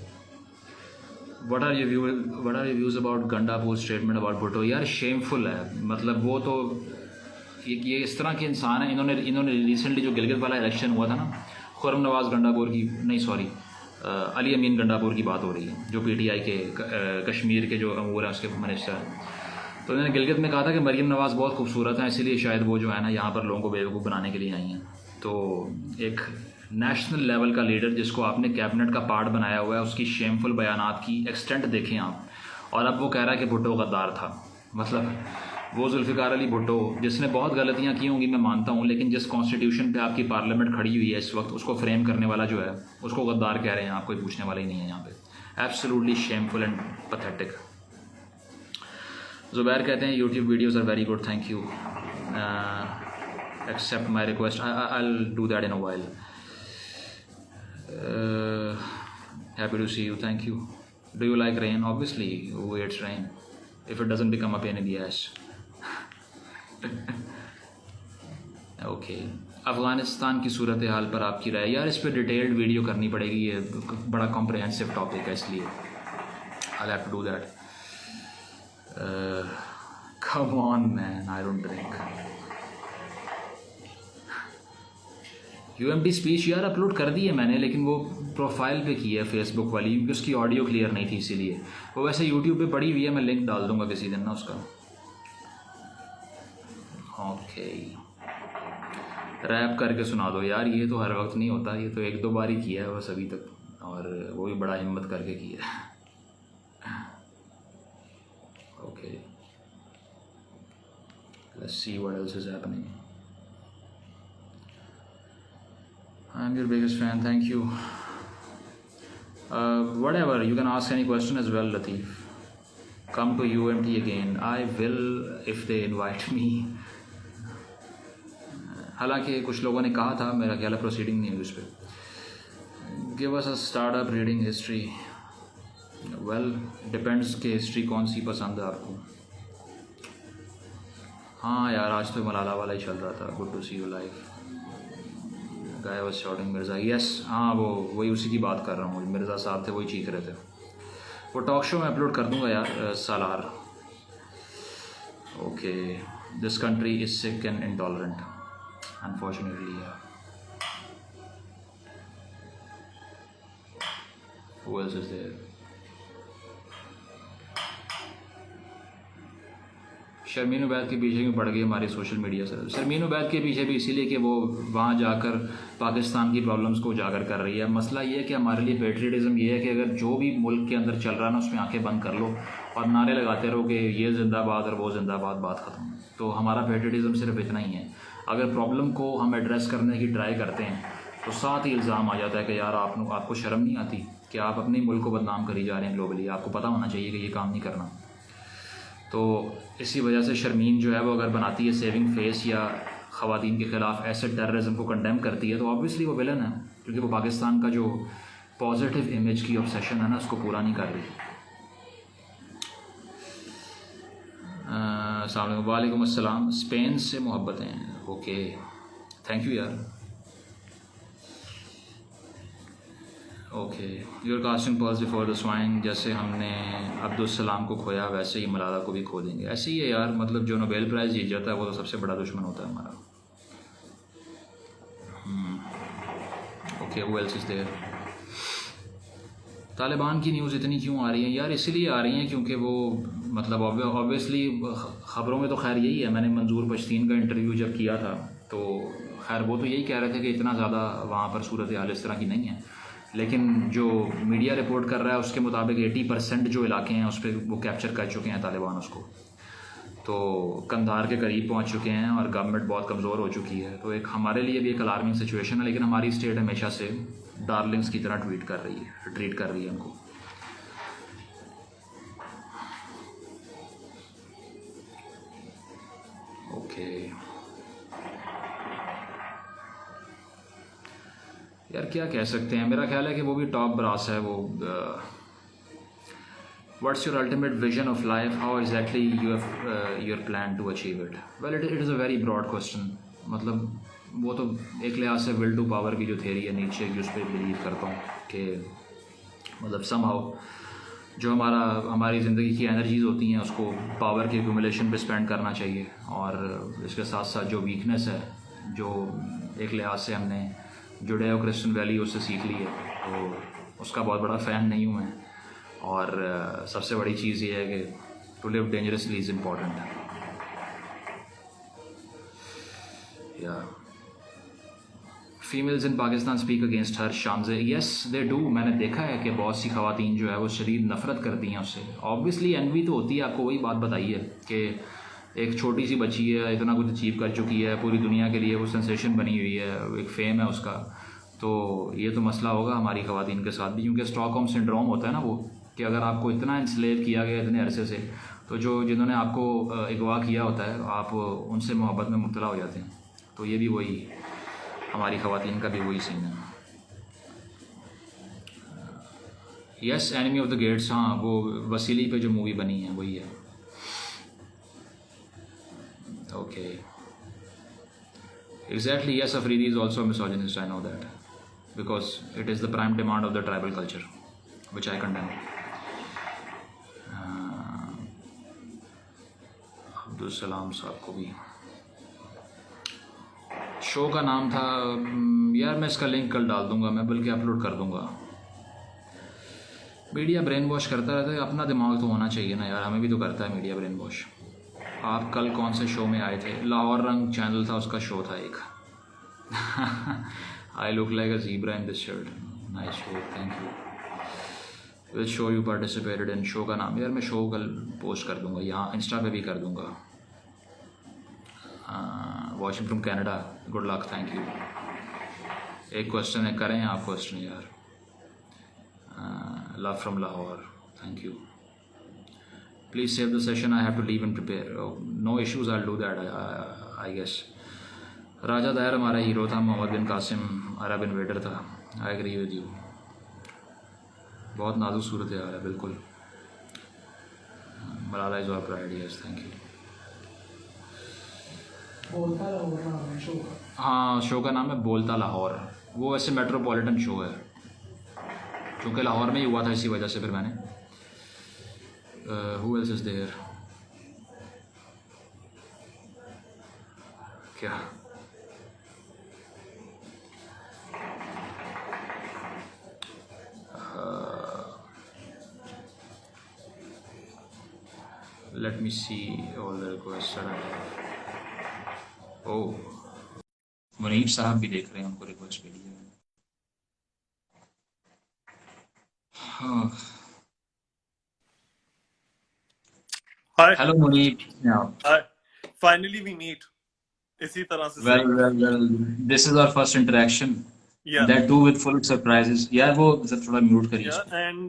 What are your views about Gandapur statement about Bhutto? यार शेमफुल है, मतलब वो तो ये इस तरह के इंसान है। इन्होंने रिसेंटली जो गिलगित वाला इलेक्शन हुआ था ना, खुर्रम नवाज़ गंडापुर की नहीं, सॉरी अली अमीन गंडापुर की बात हो रही है, जो PTI के कश्मीर के जो अमूर हैं उसके मिनिस्टर हैं। तो उन्होंने गिलगित में कहा था कि मरीम नवाज़ बहुत खूबसूरत हैं, इसीलिए शायद वो जो है ना यहाँ पर लोगों को बेवकूफ़ बनाने के लिए आई हैं। तो एक नेशनल लेवल का लीडर जिसको आपने कैबिनेट का पार्ट बनाया हुआ है, उसकी शेमफुल बयानात की एक्सटेंट देखें आप, और अब वो कह रहा है कि भुट्टो गद्दार था। मतलब वो जुल्फ़िकार अली भुट्टो जिसने बहुत गलतियां की होंगी मैं मानता हूँ, लेकिन जिस कॉन्स्टिट्यूशन पे आपकी पार्लियामेंट खड़ी हुई है इस वक्त, उसको फ्रेम करने वाला जो है उसको गद्दार कह रहे हैं आप, कोई पूछने वाला ही नहीं है यहाँ पे। Absolutely shameful and pathetic. Zubair कहते हैं YouTube videos are very good, thank you. accept my request. I'll do that in a while. Happy to see you. Thank you. Do you like rain? Obviously, who hates rain? If it doesn't become a pain in the ass. Okay Afghanistan की सूरत हाल पर आपकी राय? यार इस पर detailed video करनी पड़ेगी, ये बड़ा कॉम्प्रहेंसिव टॉपिक है, इसलिए I have to do that. Come on man, I don't drink. UMT speech यार अपलोड कर दी है मैंने, लेकिन वो प्रोफाइल पे की है फेसबुक वाली, क्योंकि उसकी ऑडियो क्लियर नहीं थी इसीलिए. वो वैसे यूट्यूब पे पड़ी हुई है, मैं लिंक डाल दूंगा किसी दिन ना उसका. ओके रैप करके सुना दो यार. ये तो हर वक्त नहीं होता, ये तो एक दो बार ही किया है बस अभी तक, और वो भी बड़ा हिम्मत करके किया है. Okay let's see what else is happening. I am your biggest fan. Thank you. whatever, you can ask any question as well, Latif. Come to UMT again. I will if they invite me. हालांकि कुछ लोगों ने कहा था, मेरा ख्याल है proceeding नहीं हुई उस पर. Give us a startup reading history. Well depends कि हिस्ट्री कौन सी पसंद है आपको. हाँ यार आज तो मलाला वाला ही चल रहा था. Good to see you live. Guy was shouting Mirza. Yes हाँ वो वही उसी की बात कर रहा हूँ. मिर्ज़ा साहब थे, वही चीख रहे थे. वो टॉक शो में अपलोड कर दूँगा यार. Salar. Okay this country is sick and intolerant unfortunately. Who else is there? Sharmeen Ubaid के पीछे क्यों पड़ गई हमारी सोशल मीडिया से? शर्मीन उबैद के पीछे भी इसीलिए कि वो वहाँ जाकर पाकिस्तान की प्रॉब्लम्स को उजागर कर रही है. मसला ये है कि हमारे लिए पेट्रियटिज़म ये है कि अगर जो भी मुल्क के अंदर चल रहा है ना उसमें आंखें बंद कर लो और नारे लगाते रहो कि ये जिंदाबाद और वो जिंदाबाद, बात ख़त्म. तो हमारा पेट्रियटिज़म सिर्फ इतना ही है. अगर प्रॉब्लम को हम एड्रेस करने की ट्राई करते हैं तो साथ ही इल्ज़ाम आ जाता है कि यार आपको शर्म नहीं आती कि आप अपने मुल्क को बदनाम करी जा रहे हैं ग्लोबली. आपको पता होना चाहिए कि ये काम नहीं करना. तो इसी वजह से शर्मीन जो है वो अगर बनाती है सेविंग फेस या ख़वातीन के ख़िलाफ़ ऐसे टेररिज्म को कंडेम करती है तो ऑब्वियसली वो विलन है, क्योंकि वो पाकिस्तान का जो पॉजिटिव इमेज की ऑब्सेशन है ना उसको पूरा नहीं कर रही. वालेकुम अस्सलाम. स्पेन से मोहब्बतें. ओके थैंक यू यार. Okay you're casting pearls before the swine. जैसे हमने अब्दुल सलाम को खोया वैसे ही मलाला को भी खो देंगे. ऐसे ही है यार. मतलब जो नोबेल प्राइज़ जीत जाता है वो तो सबसे बड़ा दुश्मन होता है हमारा. Okay who else is there? Taliban की न्यूज़ इतनी क्यों आ रही है यार? इसीलिए आ रही हैं क्योंकि वो मतलब ऑब्वियसली ख़बरों में तो खैर यही है. मैंने मंजूर पश्तीन का इंटरव्यू जब किया था तो खैर वो तो यही कह रहे थे कि इतना ज़्यादा वहाँ पर सूरत हाल इस तरह की नहीं है, लेकिन जो मीडिया रिपोर्ट कर रहा है उसके मुताबिक 80% जो इलाके हैं उस पर वो कैप्चर कर चुके हैं तालिबान उसको. तो कंधार के करीब पहुँच चुके हैं और गवर्नमेंट बहुत कमज़ोर हो चुकी है. तो एक हमारे लिए भी एक अलार्मिंग सिचुएशन है, लेकिन हमारी स्टेट हमेशा से डार्लिंग्स की तरह ट्रीट कर रही है उनको. ओके यार क्या कह सकते हैं. मेरा ख्याल है कि वो भी टॉप ब्रास है. वो what's your ultimate vision of life? How exactly you have your plan to achieve it? Well it is a very broad question. मतलब वो तो एक लिहाज से विल टू पावर की जो थेरी है नीचे की, उस पर बिलीव करता हूँ कि मतलब समहाउ जो हमारी ज़िंदगी की एनर्जीज़ होती हैं उसको पावर के एक्यूमुलेशन पे स्पेंड करना चाहिए. और इसके साथ साथ जो वीकनेस है, जो एक लिहाज से हमने जुडेओ क्रिश्चियन वैल्यू उससे सीख ली है, तो उसका बहुत बड़ा फ़ैन नहीं हूँ मैं. और सबसे बड़ी चीज़ ये है कि to live dangerously is important. या females in Pakistan speak against her शानजे. Yes they do. मैंने देखा है कि बहुत सी ख़वातीन जो है वो शदीद नफ़रत करती हैं उससे. ऑब्वियसली एनवी तो होती है. आपको वही बात बताई है कि एक छोटी सी बच्ची है, इतना कुछ अचीव कर चुकी है, पूरी दुनिया के लिए वो सेंसेशन बनी हुई है, एक फ़ेम है उसका. तो ये तो मसला होगा हमारी ख़वातीन के साथ भी, क्योंकि स्टॉकहोम सिंड्रोम होता है ना वो, कि अगर आपको इतना इंस्लेव किया गया इतने अरसे से, तो जिन्होंने आपको अगवा किया होता है आप उनसे मोहब्बत में मुब्तला हो जाते हैं. तो ये भी वही, हमारी ख़वातीन का भी वही सीन है। Yes, enemy of the gates, हाँ वो वसीली पे जो मूवी बनी है वही है। Okay, exactly, yes, Afridi is also misogynist, I know that, because it is the prime demand of the tribal culture which I condemn. Abdul Salam साहब को भी, शो का नाम था यार, मैं इसका लिंक कल डाल दूंगा, मैं बल्कि अपलोड कर दूंगा। मीडिया ब्रेन वॉश करता रहता है, अपना दिमाग तो होना चाहिए ना यार, हमें भी तो करता है मीडिया ब्रेन वॉश। आप कल कौन से शो में आए थे? लाहौर रंग चैनल था, उसका शो था एक। I look like a zebra in this shirt, nice show, thank you. Which show you participated in? Show का नाम यार मैं शो कल पोस्ट कर दूंगा, यहाँ इंस्टा पे भी कर दूंगा। Watching from Canada, good luck, thank you. एक क्वेश्चन है, करें आप क्वेश्चन यार। Love from Lahore, thank you. Please save the session, I have to leave and prepare. No issues, I do that I guess. Raja Dahir हमारा हीरो था, Mohammad bin Qasim Arab invader था। I agree with you, बहुत नाजुक सूरत यार है, बिल्कुल। Malala is our pride, yes, thank you. बोलता लाहौर नाम है शो का। हाँ, शो का नाम है बोलता लाहौर। वो वैसे मेट्रोपॉलिटन शो है, क्योंकि लाहौर में ही हुआ था, इसी वजह से फिर मैंने। Who else is there? क्या let me see all the request I have. Oh, Munir sahab भी देख रहे हैं, उनको रिक्वेस्ट भेजी है। हाँ, Hi. Hello Munir. Hi. Finally we meet. इसी तरह से वेल सही। Well well, this is our first interaction, Yeah. That too with full surprises. यार वो जरा थोड़ा म्यूट करिए Yeah. इसको। And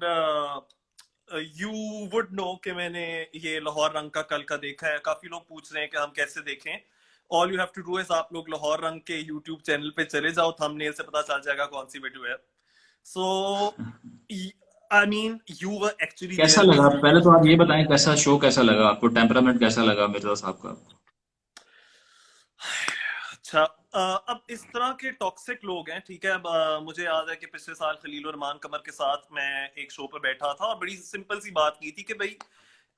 you would know कि मैंने ये लाहौर रंग का कल का देखा है। काफी लोग पूछ रहे हैं कि हम कैसे देखें। All you have to do is आप लोग लाहौर रंग के YouTube चैनल पे चले जाओ, थंबनेल से पता चल जाएगा कौन सी वीडियो है। So I mean you were actually कैसा there. लगा, पहले तो आप ये बताएं, कैसा शो कैसा लगा आपको, टेम्परामेंट कैसा लगा मिर्जा साहब का? अच्छा, अब इस तरह के टॉक्सिक लोग हैं, ठीक है। अब मुझे याद है कि पिछले साल खलील और रहमान कमर के साथ मैं एक शो पर बैठा था और बड़ी सिंपल सी बात की थी कि भाई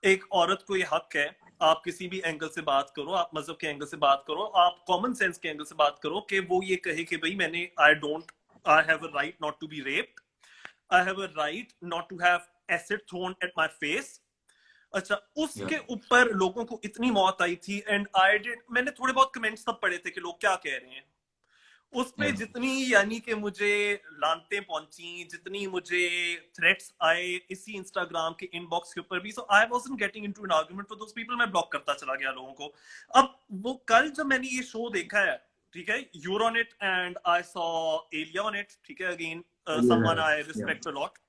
एक औरत को ये हक है, आप किसी भी एंगल से बात करो, आप मजहब के एंगल से बात करो, आप कॉमन सेंस के एंगल से बात करो, कि वो ये कहे कि भाई मैंने I have a right not to be raped, I have a right not to have acid thrown at my face. अच्छा, उसके ऊपर लोगों को इतनी मौत आई थी। एंड मैंने थोड़े बहुत कमेंट्स तब पढ़े थे कि लोग क्या कह रहे हैं उस पे। जितनी यानी कि मुझे लानतें पहुंची, जितनी मुझे थ्रेट्स आए इसी इंस्टाग्राम के इनबॉक्स के ऊपर भी, so I wasn't getting into an argument with those people. मैं ब्लॉक करता चला गया लोगों को। अब वो कल जब मैंने ये शो देखा है, ठीक है, you're on it and I saw Alia on it, ठीक है, again someone I respect a lot.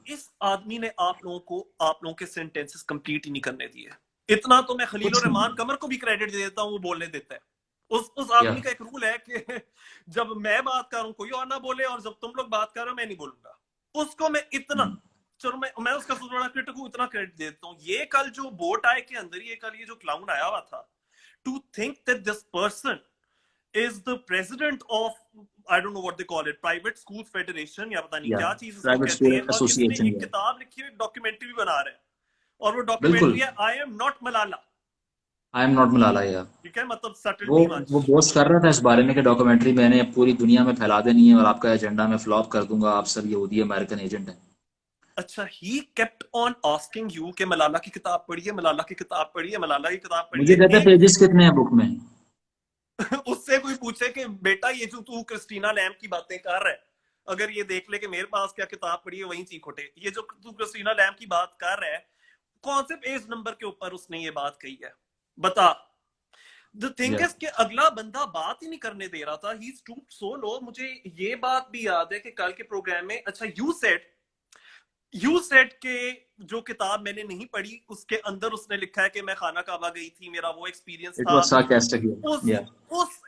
इस आदमी ने आप लोगों के सेंटेंसेस कंप्लीट ही नहीं करने दिए। इतना तो मैं खलील और रहमान कमर को भी क्रेडिट दे देता हूँ, वो बोलने देता है। उस आदमी का एक रूल है कि जब मैं बात कर रहा हूँ कोई और ना बोले, और जब तुम लोग बात कर रहे हो मैं नहीं बोलूंगा। उसको मैं इतना, चलो मैं उसका थोड़ा क्रिटिक हूँ, इतना क्रेडिट दे देता हूँ। ये कल जो बोट आए के अंदर, ये कल ये जो क्लाउन आया हुआ था, to think that this person is the president of I don't know what they call it, private schools federation या पता नहीं क्या चीज इसको कहते हैं, और इसने एक किताब लिखी है, डॉक्यूमेंट्री भी बना रहे हैं, और वो डॉक्यूमेंट्री है I am not Malala. I am not Malala, यार ठीक है, मतलब सटलटी वो बोस्ट कर रहा था इस बारे में कि डॉक्यूमेंट्री मैंने पूरी दुनिया में फैला देनी है और आपका एजेंडा में फ्लॉप कर दूंगा, आप सब यहूदी अमेरिकन एजेंट हैं। अच्छा, he kept on asking you कि मलाला की किताब पढ़िए, मलाला की किताब पढ़िए, मलाला की किताब पढ़िए। मुझे कहते पेजेस कितने हैं बुक में? उससे कोई पूछे कि बेटा ये जो तू क्रिस्टीना लैम्ब की बातें कर रहा है, अगर ये देख ले कि मेरे पास क्या किताब पढ़ी है, वहीं चीख उठे। ये जो तू क्रिस्टीना लैम्ब की बात कर रहा है, कौन से पेज नंबर के ऊपर उसने ये बात कही है, बता। द थिंग इज कि अगला बंदा बात ही नहीं करने दे रहा था। ही स्टूप्ड सो लो। मुझे ये बात भी याद है कि कल के प्रोग्राम में, अच्छा, यू सेड के जो किताब मैंने नहीं पढ़ी उसके अंदर उसने लिखा है कि मैं खाना काबा गई थी, मेरा वो एक्सपीरियंस It था। was sarcastic. उस Yeah.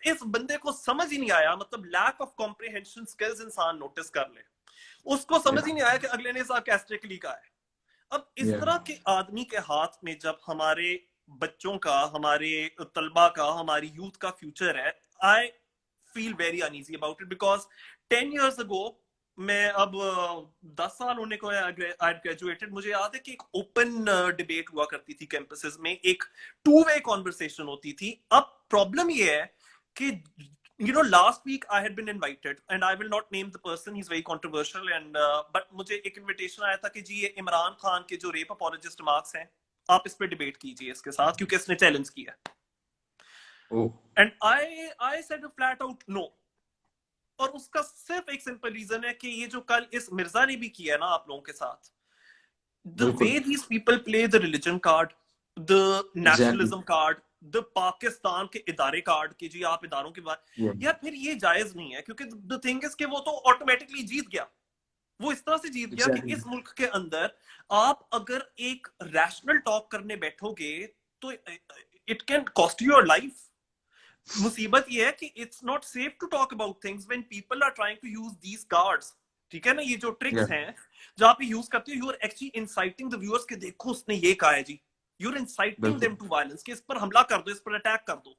इस बंदे को समझ ही नहीं आया, मतलब लैक ऑफ कॉम्प्रिहेंशन स्किल्स इंसान नोटिस कर ले, उसको समझ ही नहीं आया कि अगले ने सार्कास्टिकली कहा है। अब इस Yeah. तरह के आदमी के हाथ में जब हमारे बच्चों का, हमारे तलबा का, हमारी यूथ का फ्यूचर है, I feel very uneasy about it, because 10 years ago, मैं अब 10 साल होने को आई ग्रेजुएटेड, मुझे याद है कि एक ओपन डिबेट हुआ करती थी कैंपसेस में, एक 2-way कॉन्वर्सेशन होती थी। अब प्रॉब्लम ये है कि last week I had been invited, and I will not name the person, he's very controversial, and but मुझे एक इनविटेशन आया था कि जी ये इमरान खान के जो रेप अपॉलजिस्ट मार्क्स हैं, आप इस पे डिबेट कीजिए इसके साथ, क्योंकि इसने चैलेंज किया। Oh. And I said flat out no. और उसका सिर्फ एक सिंपल रीजन है कि ये जो कल इस मिर्जा ने भी किया है ना आप लोगों के साथ, the way these people play the religion card, the nationalism card, the Pakistan के इदारे कार्ड कि जी आप इदारों के बाद, यार फिर ये जायज नहीं है, क्योंकि the thing is कि वो तो ऑटोमेटिकली जीत गया। वो इस तरह से जीत गया कि इस मुल्क के अंदर आप अगर एक रैशनल टॉक करने बैठोगे तो it can cost you your life. मुसीबत ये है कि it's not safe to talk about things when people are trying to use these cards. ठीक है ना, ये जो ट्रिक्स हैं जहां पे यूज करते हो, you are actually inciting the viewers कि देखो उसने ये कहा है जी, you are inciting them to violence कि इस पर हमला कर दो, इस पर अटैक कर दो।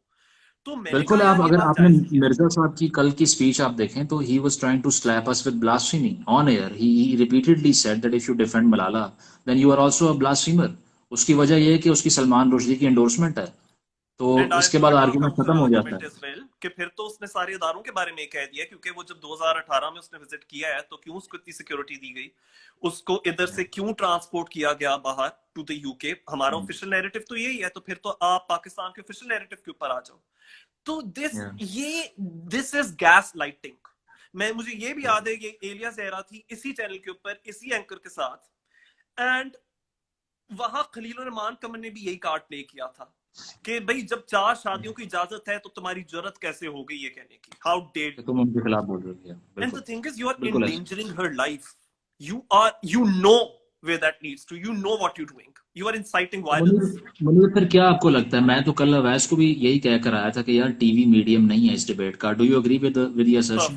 तो बिल्कुल, आप अगर आपने मिर्जा साहब की कल की स्पीच आप देखें तो he was trying to slap us with blasphemy on air. He repeatedly said that if you defend Malala then you are also a blasphemer. उसकी वजह ये है कि उसकी सलमान रुश्दी की एंडोर्समेंट है, तो इसके बाद आर्गुमेंट खत्म हो जाता है कि फिर तो उसने सारे इदारों के बारे में कह दिया, क्योंकि वो जब 2018 में उसने विजिट किया है तो क्यों उसको इतनी सिक्योरिटी दी गई, उसको इधर से क्यों ट्रांसपोर्ट किया गया बाहर टू द यूके। हमारा ऑफिशियल नैरेटिव तो यही है, तो फिर तो आप पाकिस्तान के ऑफिशियल नैरेटिव के ऊपर आ जाओ। तो दिस इज गैस लाइटिंग। मुझे ये भी याद है, ये एलिया ज़हरा थी इसी चैनल के ऊपर इसी एंकर के साथ, एंड वहां खलील रहमान कमर ने भी यही कार्ड प्ले किया था कि भाई जब 4 शादियों की इजाजत है तो तुम्हारी जरूरत कैसे हो गई ये कहने की, हाउ डेयर तुम उनके खिलाफ बोल रहे हो। And the thing is you are endangering her life, you know where that leads to, you know what you're doing, you are inciting violence। Munir, फिर क्या आपको लगता है, मैं तो कल अवैस को भी यही कह कर आया था कि यार टीवी मीडियम नहीं है इस डिबेट का। Do you agree with the assertion?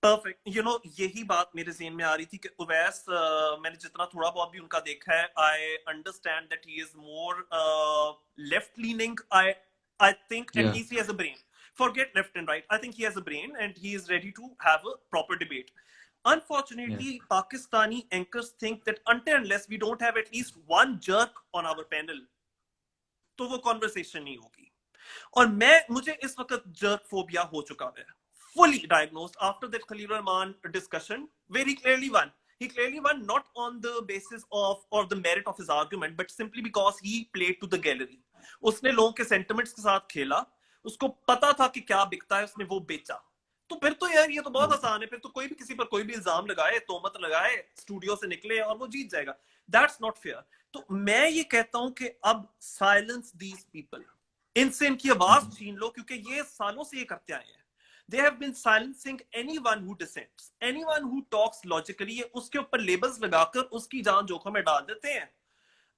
Perfect. यही बात मेरे ज़हन में आ रही थी कि उवैस, मैंने जितना थोड़ा बहुत भी उनका देखा है, I understand that he is more left leaning. I think at least he has a brain, forget left and right, I think he has a brain and he is ready to have a proper debate. Unfortunately, Pakistani anchors think that until unless we don't have at least one jerk on our panel, तो वो conversation नहीं होगी। और मुझे इस वक्त jerk phobia हो चुका है, fully diagnosed after that Khalil Rahman discussion. Very clearly won. He clearly won not on the basis of or the merit of his argument, but simply because he played to the gallery. उसने लोगों के sentiments के साथ खेला, उसको पता था कि क्या बिकता है, उसने वो बेचा। तो फिर तो यार ये तो बहुत आसान है, फिर तो कोई भी किसी पर कोई भी इल्जाम लगाए, तोहमत लगाए, स्टूडियो से निकले और वो जीत जाएगा। That's not fair. तो मैं ये कहता हूं कि अब साइलेंस दीज पीपल, इनसे इनकी आवाज छीन लो, क्योंकि ये सालों से ये करते आए हैं। They have been silencing anyone who dissents, anyone who talks logically, ये उसके ऊपर लेबल्स लगाकर उसकी जान जोखिम में डाल देते हैं,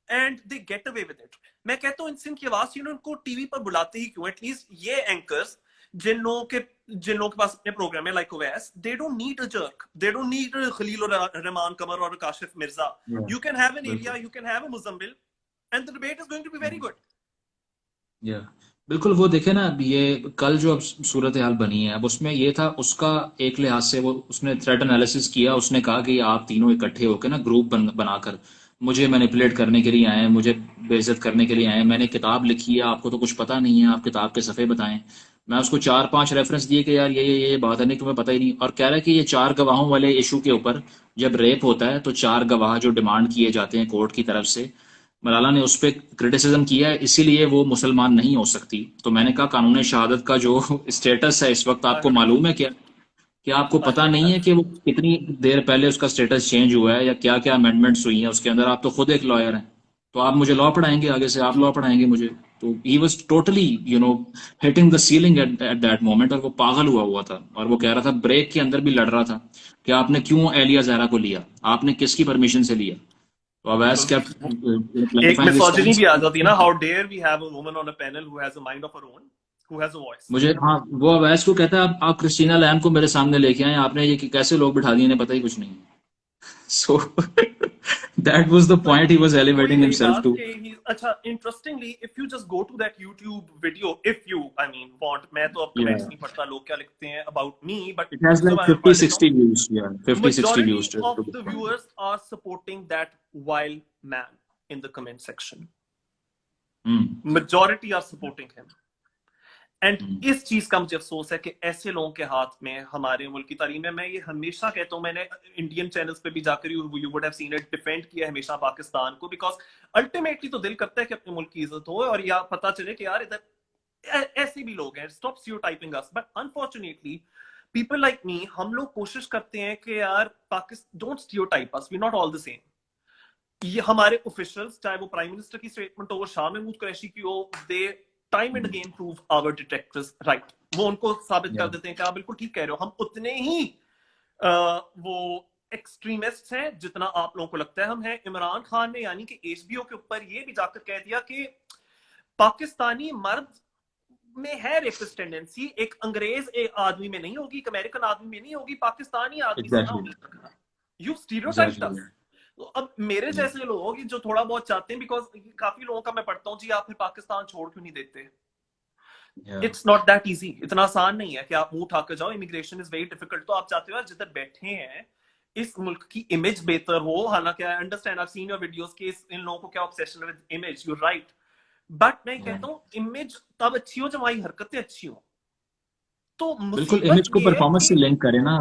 and they get away with it। मैं कहता हूँ इनसे इनकी आवाज छीन लो, उनको टीवी पर बुलाते ही क्यों? एटलीस्ट ये एंकर्स जिन लोगों के पास अपने प्रोग्राम है like Owais, they don't need a jerk, they don't need Khalil Rahman Qamar और Kashif Mirza. You can have an Ilya, you can have a Muzammil, and the debate is going to be very good। बिल्कुल। वो देखे ना, ये कल जो अब सूरत हाल बनी है, अब उसमें ये था, उसका एक लिहाज से वो उसने थ्रेट एनालिसिस किया। उसने कहा कि आप तीनों इकट्ठे होकर ना ग्रुप बनाकर मुझे मैनिपुलेट करने के लिए आए हैं, मुझे बेइज्जत करने के लिए आए हैं। मैंने किताब लिखी है, आपको तो कुछ पता नहीं है, आप किताब के सफ़े बताएं। मैं उसको 4-5 रेफरेंस दिए कि यार ये बात है, नहीं तुम्हें पता ही नहीं। और कह रहा है कि ये 4 गवाहों वाले इशू के ऊपर जब रेप होता है तो 4 गवाह जो डिमांड किए जाते हैं कोर्ट की तरफ से, मलाला ने उस पर क्रिटिसिज्म किया है, इसीलिए वो मुसलमान नहीं हो सकती। तो मैंने कहा कानून शहादत का जो स्टेटस है इस वक्त आपको मालूम है क्या? क्या आपको पता नहीं है कि वो कितनी देर पहले उसका स्टेटस चेंज हुआ है या क्या क्या अमेंडमेंट्स हुई हैं उसके अंदर? आप तो खुद एक लॉयर हैं, तो आप मुझे लॉ पढ़ाएंगे, आगे से आप लॉ पढ़ाएंगे मुझे। तो he was totally hitting the ceiling at that moment, और वो पागल हुआ था। और वो कह रहा था, ब्रेक के अंदर भी लड़ रहा था कि आपने क्यों एलिया ज़हरा को लिया, आपने किसकी परमिशन से लिया। तो अवैस क्या एक clarifying his मिसोजिनी stance? भी आ जाती है ना, how dare we have a woman on a panel who has a mind of her own, who has a voice. मुझे हाँ, वो अवैस को कहता है आप क्रिस्टीना लैम को मेरे सामने लेके आए, आपने ये कि कैसे लोग बिठा दिए, इन्हें पता ही कुछ नहीं। So that was the तो point he was वही elevating रही himself बात to. कि ही, अच्छा interestingly if you just go to that YouTube video, if you I mean want, मैं तो अब कमेंट्स Yeah. नहीं पढ़ता लोग क्या लिखते हैं about me, but It has जो like मैं पढ़ 50, लेता 60 हूँ, views. Yeah, 50, 60 majority views to of the the point. viewers are supporting that wild man in the comment section. Hmm. Majority are supporting him. And Hmm. इस चीज का मुझे अफसोस है कि ऐसे लोगों के हाथ में हमारे मुल्क की तालीम है। मैं ये हमेशा कहता हूँ, मैंने इंडियन चैनल्स पे भी जाकर you would have seen it, defend किया हमेशा पाकिस्तान को, बिकॉज अल्टीमेटली तो दिल करता है कि अपने मुल्क की इज्जत हो और या पता चले कि यार इधर ऐसे भी लोग हैं, stop stereotyping us. But unfortunately people like me, हम लोग कोशिश करते हैं कि यार Pakistan, don't stereotype us, we not all the same. ये हमारे ऑफिशियल्स, चाहे वो प्राइम मिनिस्टर की स्टेटमेंट हो, वो शाह महमूद कुरैशी की हो, they time and again prove our detectors right. वो उनको साबित कर Yeah. देते हैं कि आप बिल्कुल ठीक कह रहे हो, हम उतने ही वो एक्सट्रीमिस्ट हैं जितना आप लोगों को लगता है हम हैं। इमरान खान ने यानी कि एचबीओ के ऊपर ये भी जाकर कह दिया कि पाकिस्तानी मर्द में है रेपिस्ट टेंडेंसी, एक अंग्रेज एक आदमी में नहीं होगी, एक अमेरिकन आदमी में नहीं होगी, पाकिस्तानी आदमी से ना Exactly. उम्मीद रखना। You stereotyped Exactly. अस। तो अब मेरे जैसे लोग जो थोड़ा बहुत चाहते हैं, बिकॉज काफी लोगों का मैं पढ़ता हूँ, जी आप फिर पाकिस्तान छोड़ क्यों नहीं देते। Yeah. It's not that easy, इतना आसान नहीं है कि आप मुंह उठाकर जाओ, इमिग्रेशन इज वेरी डिफिकल्ट। तो आप चाहते हो जिधर बैठे हैं इस मुल्क की इमेज बेहतर हो, हालांकि I understand, I have seen your videos कि इन लोगों को क्या obsession with image, you right, but मैं कहता हूँ इमेज तब अच्छी हो जब हमारी हरकतें अच्छी हो। तो बिल्कुल, मुसीबत इमेज को ये है परफॉर्मेंस से कि लिंक करें ना,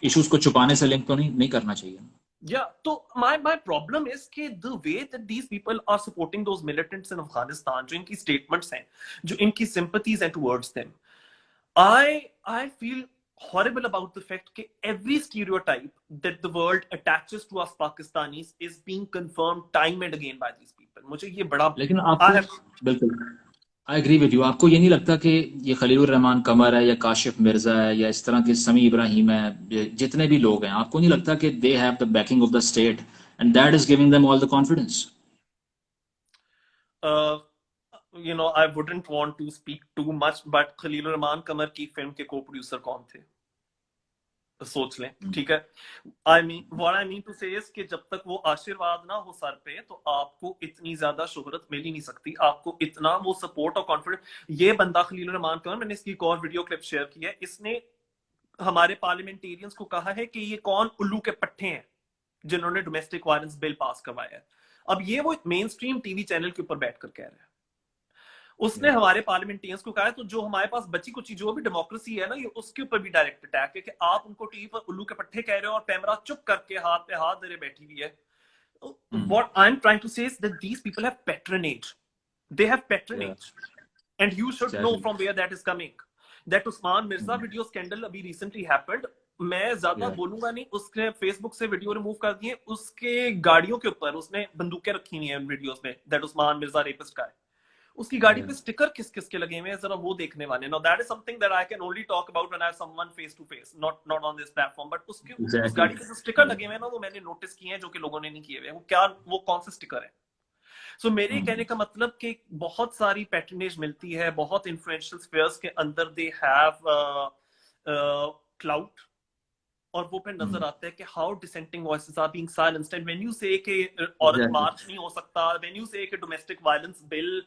इश्यूज को छुपाने से लिंक तो नहीं करना चाहिए। yeah, so my problem is कि the way that these people are supporting those militants in Afghanistan, जो इनकी statements हैं, जो इनकी sympathies हैं towards them, I feel horrible about the fact कि every stereotype that the world attaches to us Pakistanis is being confirmed time and again by these people. मुझे ये बड़ा, लेकिन I have, आपको बिल्कुल आई एग्री विद यू, आपको ये नहीं लगता कि ये खलीलुर रहमान कमर है या काशिफ मिर्जा है या इस तरह के समी इब्राहिम है, जितने भी लोग हैं, आपको नहीं लगता कि they have the banking of the state and that is giving them all the confidence? you know, I wouldn't want to speak too much, but Khalilur Rahman Qamar की फिल्म के को प्रोड्यूसर कौन थे, सोच लें, ठीक है। I mean what I mean to say is कि जब तक वो आशीर्वाद ना हो सर पे, तो आपको इतनी ज्यादा शोहरत मिल ही नहीं सकती, आपको इतना वो सपोर्ट और कॉन्फिडेंस। ये बंदा खलीलुर रहमान कमर, मैंने इसकी एक और वीडियो क्लिप शेयर की है, इसने हमारे पार्लियामेंटेरियंस को कहा है कि ये कौन उल्लू के पट्टे हैं जिन्होंने डोमेस्टिक वायलेंस बिल पास करवाया है। अब ये वो मेन स्ट्रीम टीवी चैनल के ऊपर बैठकर कह रहा है। उसने हमारे पार्लियामेंटेरियंस को कहा है, तो जो हमारे पास बची कुछ जो भी डेमोक्रेसी है ना, ये उसके ऊपर भी डायरेक्ट अटैक है कि आप उनको टीवी पर उल्लू के पट्टे कह रहे हो और पैमरा चुप करके हाथ पे हाथ धरे बैठी हुई है। What I'm trying to say is that these people have patronage. They have patronage. And you should know from where that is coming. That Usman Mirza video scandal अभी recently happened. मैं ज्यादा बोलूंगा नहीं, उसने फेसबुक से video remove कर दिए, उसके गाड़ियों के ऊपर उसने बंदूकें रखी हुई हैं वीडियोस में, दैट उस्मान मिर्जा रेपिस्ट का है। उसकी गाड़ी पे स्टिकर किस किस के लगे हुए हैं, जरा वो देखने वाले। Now that is something that I can only talk about when I have someone face to face, not on this platform, but उसके उस गाड़ी पे जो स्टिकर लगे हुए हैं ना, वो मैंने नोटिस किए हैं, जो कि लोगों ने नहीं किए हुए। वो क्या, वो कौन से स्टिकर है? सो मेरे कहने का मतलब कि बहुत सारी पैटर्नेज मिलती है, बहुत इन्फ्लुएंशियल स्फीयर्स के अंदर दे हैव क्लाउड, और वो पे नजर आता है कि how dissenting voices are being silenced. And when you say कि औरत मार्च नहीं हो सकता, व्हेन यू से कि डोमेस्टिक वायलेंस बिल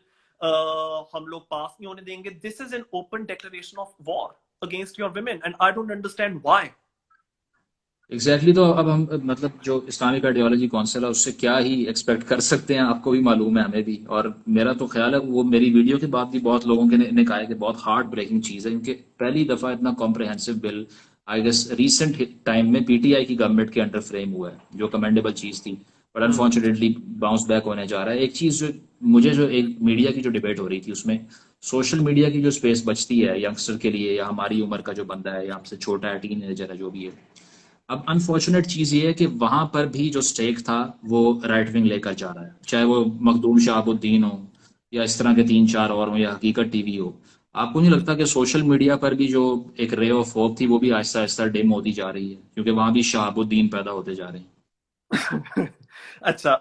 हम लोग पास नहीं होने देंगे, this is an open declaration of war against your women, and I don't understand why. Exactly. तो अब हम मतलब जो इस्लामिक आइडियोलॉजी काउंसिल है उससे क्या ही एक्सपेक्ट कर सकते हैं, आपको भी मालूम है, हमें भी। और मेरा तो ख्याल है वो मेरी वीडियो के बाद भी बहुत लोगों के ने कहा है कि बहुत हार्ट ब्रेकिंग चीज़ है, क्योंकि पहली दफ़ा इतना comprehensive bill I guess recent time में पीटीआई की गवर्नमेंट के अंडर फ्रेम हुआ है, जो कमेंडेबल चीज़ थी, बट अनफॉर्चुनेटली बाउंस बैक होने जा रहा है। एक चीज़ जो मुझे, जो एक मीडिया की जो डिबेट हो रही थी, उसमें सोशल मीडिया की जो स्पेस बचती है यंगस्टर के लिए, या हमारी उम्र का जो बंदा है या हमसे छोटा है, टीनेजर है, जो भी है, अब अनफॉर्चुनेट चीज़ ये है कि वहां पर भी जो स्टेक था वो राइट विंग लेकर जा रहा है, चाहे वो मखदूम शहाबुद्दीन हो या इस तरह के 3-4 और हो, या हकीकत टीवी हो। आपको नहीं लगता कि सोशल मीडिया पर भी जो एक रे ऑफ होप थी वो भी आहिस्ता आहिस्ता डिम होती जा रही है, क्योंकि वहां भी शहाबुद्दीन पैदा होते जा रहे हैं? अच्छा,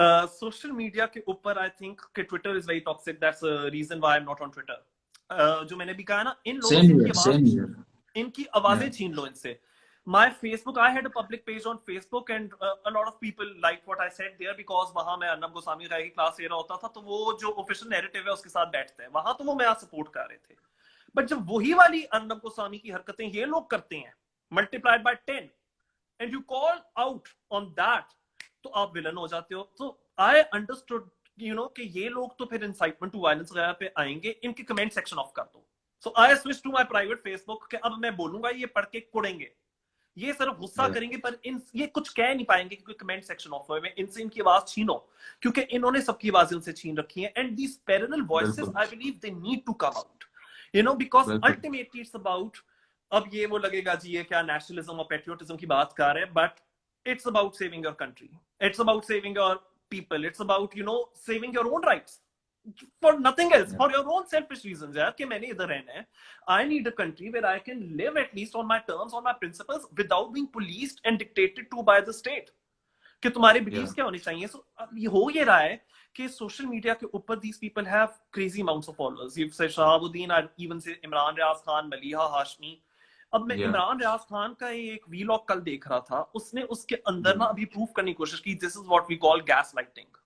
सोशल मीडिया के ऊपर आई थिंक कि Twitter is very toxic, that's reason why I am not on Twitter. जो मैंने भी कहा ना, इन लोगों से सेम हियर इनकी आवाजें छीन लो इनसे। My Facebook, I had a public page on Facebook and a lot of people liked what I said there because वहां मैं अर्नब गोस्वामी का एक क्लास ले रहा होता था, तो वो जो ऑफिशियल नैरेटिव है उसके साथ बैठते हैं वहां, तो वो मेरा सपोर्ट कर रहे थे। बट जब वही वाली अर्नब गोस्वामी की हरकतें ये लोग करते हैं multiplied by 10 and you call out on that, तो आप विलन हो जाते हो। तो आई अंडरस्टूड कि ये लोग तो फिर इंसाइटमेंट टू वायलेंस वगैरह पे आएंगे, इनके कमेंट सेक्शन ऑफ कर दो। So I switch to my private Facebook कि अब मैं बोलूंगा ये पढ़ के कुड़ेंगे, ये सिर्फ गुस्सा करेंगे पर ये कुछ कह नहीं पाएंगे क्योंकि कमेंट सेक्शन ऑफ हुए। इनसे इनकी आवाज छीनो क्योंकि इन्होंने सबकी आवाजें उनसे छीन रखी है। And these parallel voices I believe they need to come out, because ultimately it's about, अब ये वो लगेगा जी ये क्या नेशनलिज्म और पेट्रियोटिज्म की बात कर रहे हैं, but it's about saving your country, it's about saving your people, it's about saving your own rights for nothing else, for your own selfish reasons, यार कि मैंने इधर रहना है। I need a country where I can live at least on my terms, on my principles, without being policed and dictated to by the state कि तुम्हारे beliefs क्या होने चाहिए। So ये हो ये रहा है कि सोशल मीडिया के ऊपर these people have crazy amounts of followers. You've said Shahabuddin, I even say Imran Riaz Khan, Maliha Hashmi. अब मैं इमरान रियाज खान का एक वीलॉग कल देख रहा था, उसने उसके अंदर ना अभी प्रूफ करने की कोशिश की, this is what we call gaslighting.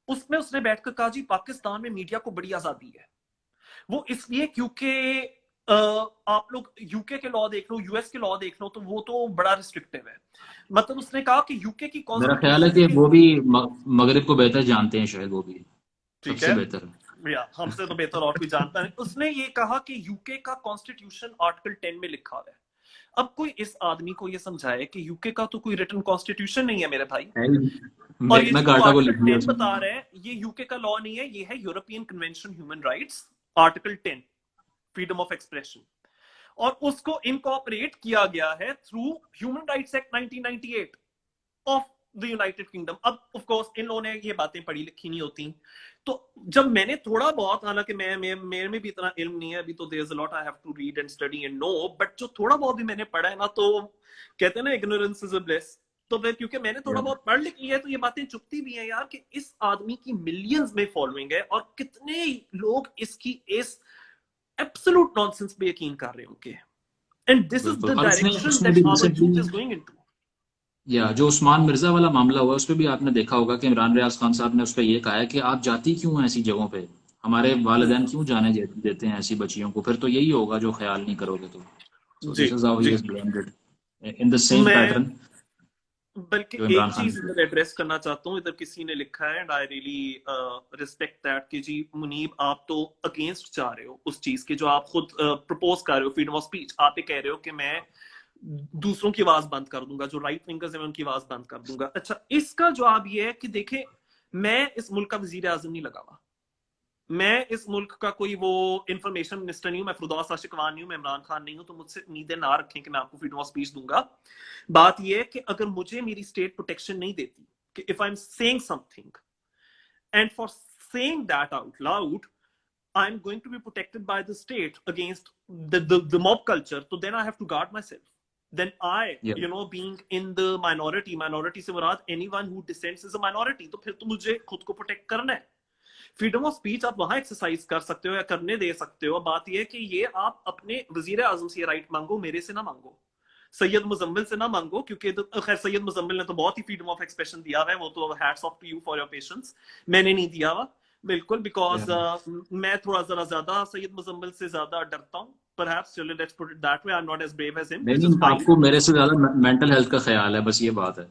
उसमें उसने बैठकर कहा जी पाकिस्तान में मीडिया को बड़ी आजादी है, वो इसलिए क्योंकि आप लोग यूके के लॉ देख लो, यूएस के लॉ देख लो, तो वो तो बड़ा रिस्ट्रिक्टिव है। मतलब उसने कहा कि यूके की मेरा ख्याल है कि वो भी मगरिब को बेहतर जानते हैं, शायद वो भी सबसे बेहतर या हमसे तो बेहतर और कोई जानता नहीं। उसने ये कहा कि यूके का कॉन्स्टिट्यूशन आर्टिकल 10 में लिखा हुआ है। अब कोई इस आदमी को ये समझाए कि यूके का तो कोई रिटन कॉन्स्टिट्यूशन नहीं है मेरे भाई, और ये आर्टिकल 10 बता रहे हैं ये यूके का लॉ नहीं है, ये है European convention human rights article 10 freedom of expression, और उसको इनकॉर्पोरेट किया गया है through human rights act 1998 of the United kingdom. अब ऑफ कोर्स इन लोगों ने ये बातें पढ़ी लिखी नहीं होती, तो जब मैंने थोड़ा बहुत, हालांकि मेरे में भी इतना इल्म नहीं है अभी, तो there is a lot I have to read and study and know, but जो थोड़ा बहुत भी मैंने पढ़ा है ना, तो कहते हैं ना इग्नोरेंस इज अ ब्लेस। तो फिर क्योंकि मैंने थोड़ा बहुत पढ़ लिख लिया है, तो ये बातें चुपती भी हैं यार कि इस आदमी की मिलियंस में फॉलोइंग है और कितने लोग इसकी इस एब्सोल्यूट नॉनसेंस पे यकीन कर रहे होंगे। And this is the direction that our youth is going into. या जो उस्मान मिर्जा वाला मामला हुआ, उस पर भी आपने देखा होगा कि इमरान रियाज खान साहब ने उस पर यह कहा है कि आप जाती क्यों हैं ऐसी जगहों पे, हमारे वालिदैन क्यों जाने देते हैं ऐसी बच्चियों को, फिर तो यही होगा जो ख्याल नहीं करोगे तो। So this is how he is blamed in the same pattern। बल्कि एक चीज इधर एड्रेस करना चाहता हूँ, इधर किसी ने लिखा है and I really respect that कि जी मुनीब आप तो अगेंस्ट जा रहे हो उस चीज के जो आप खुद प्रपोज कर रहे हो, फ्रीडम ऑफ स्पीच। आप ये कह रहे हो कि मैं दूसरों की आवाज बंद कर दूंगा, जो राइट विंगर्स हैं उनकी आवाज बंद कर दूंगा। अच्छा, इसका जवाब ये है कि देखें, मैं इस मुल्क का वजीर आजम नहीं लगा हुआ, मैं इस मुल्क का कोई वो इंफॉर्मेशन मिनिस्टर नहीं हूं, मैं फिरदौस आशिकवान नहीं हूं, मैं इमरान खान नहीं हूं, तो मुझसे उम्मीदें ना रखें कि मैं आपको फ्रीडम ऑफ स्पीच दूंगा। बात ये है कि अगर मुझे मेरी स्टेट प्रोटेक्शन नहीं देती कि if I am saying something and for saying that out loud I am going to be protected by the state against the mob culture, तो then I have to guard myself. Then being in the minority से मुराद anyone who dissents is a minority, तो फिर तो मुझे खुद को protect करना है। फ्रीडम ऑफ स्पीच आप वहां एक्सरसाइज कर सकते हो या करने दे सकते हो। बात यह है कि ये आप अपने वजीर आजम से राइट मांगो, मेरे से ना मांगो, सैयद मुजम्मिल से ना मांगो, क्योंकि खैर सैयद मुजम्मिल ने तो बहुत ही फ्रीडम ऑफ एक्सप्रेशन दिया है, वो तो hats off to you for your patience. मैंने नहीं दिया हुआ बिल्कुल, बिकॉज मैं थोड़ा जरा ज्यादा सैयद मुजम्मिल से ज्यादा डरता हूँ। Perhaps let's put it that way, I'm not as brave as him. नहीं, आपको मेरे से ज्यादा मेंटल हेल्थ का ख्याल है, बस ये बात है।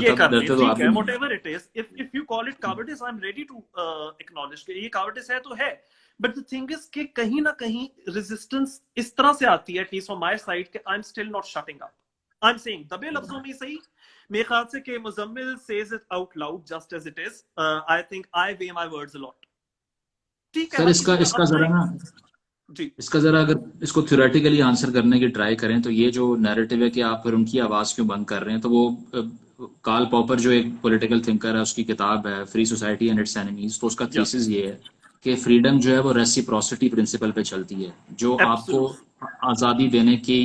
ये करते तो ठीक है, whatever it is, if you call it cowardice, I'm ready to acknowledge कि ये cowardice है तो है, but the thing is कि कहीं ना कहीं resistance इस तरह से आती है, at least from my side, कि I'm still not shutting up. I'm saying दबे लफ्जों में सही, मेरे ख्याल से कि Muzammil says it out loud just as it is. I think I weigh my words a lot. ठीक है सर, इसका जरा ना इसका जरा अगर इसको थ्योरेटिकली आंसर करने की ट्राई करें, तो ये जो नैरेटिव है कि आप फिर उनकी आवाज क्यों बंद कर रहे हैं, तो वो कार्ल पॉपर जो एक पॉलिटिकल थिंकर है, उसकी किताब है free society and it's enemies, तो उसका थीसिस ये है कि फ्रीडम जो है वो रेसिप्रोसिटी प्रिंसिपल पे चलती है। जो आपको आजादी देने की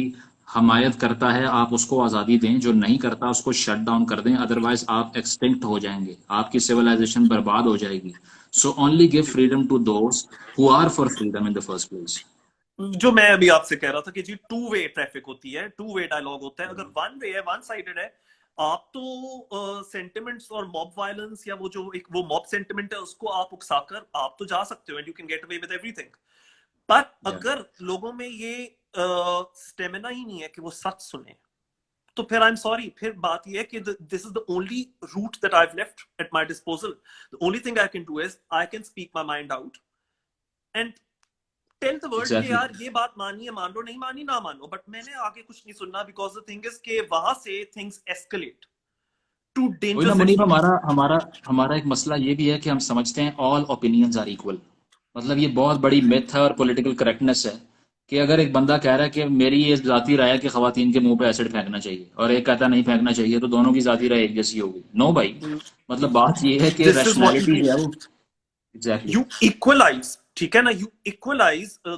हमायत करता है आप उसको आज़ादी दें, जो नहीं करता उसको शट डाउन कर दें, अदरवाइज आप एक्सटिंक्ट हो जाएंगे, आपकी सिविलाइजेशन बर्बाद हो जाएगी। So only give freedom to those who are for freedom in the first place. जो मैं अभी आपसे कह रहा था कि जी टू वे ट्रैफिक होती है, टू वे डायलॉग होता है। अगर वन वे है, वन साइडेड है, आप तो सेंटिमेंट्स और मॉब वायलेंस या वो जो एक वो मॉब सेंटिमेंट है उसको आप उकसाकर आप तो जा सकते हो and you can get away with everything. पर अगर लोगों में ये स्टेमिना ही नहीं है कि वो सच सुने, तो फिर आई एम सॉरी, फिर बात ये है कि this is the only route that I have left at my disposal. The only thing I can do is I can speak my mind out and tell the world कि exactly. यार ये बात मानिए, मान लो, नहीं मानी ना मानो, बट मैंने आगे कुछ नहीं सुनना, बिकॉज द थिंग इज कि वहां से थिंग्स एस्केलेट टू वही ना डेंजर मुनीब, सिचुएशंस। हमारा हमारा हमारा एक मसला ये भी है कि हम समझते हैं ऑल ओपिनियंस आर इक्वल। मतलब ये बहुत बड़ी मिथ है और पॉलिटिकल करेक्टनेस है कि अगर एक बंदा कह रहा है कि मेरी ये जाती राय है कि खवातीन के मुंह पे एसिड फेंकना चाहिए, और एक कहता है नहीं फेंकना चाहिए, तो दोनों की जाती राय एक जैसी होगी। नो भाई, मतलब बात ये है कि this is what you rationality need, जो है वो। एग्जैक्टली। यू इक्वलाइज, ठीक है ना, you equalize the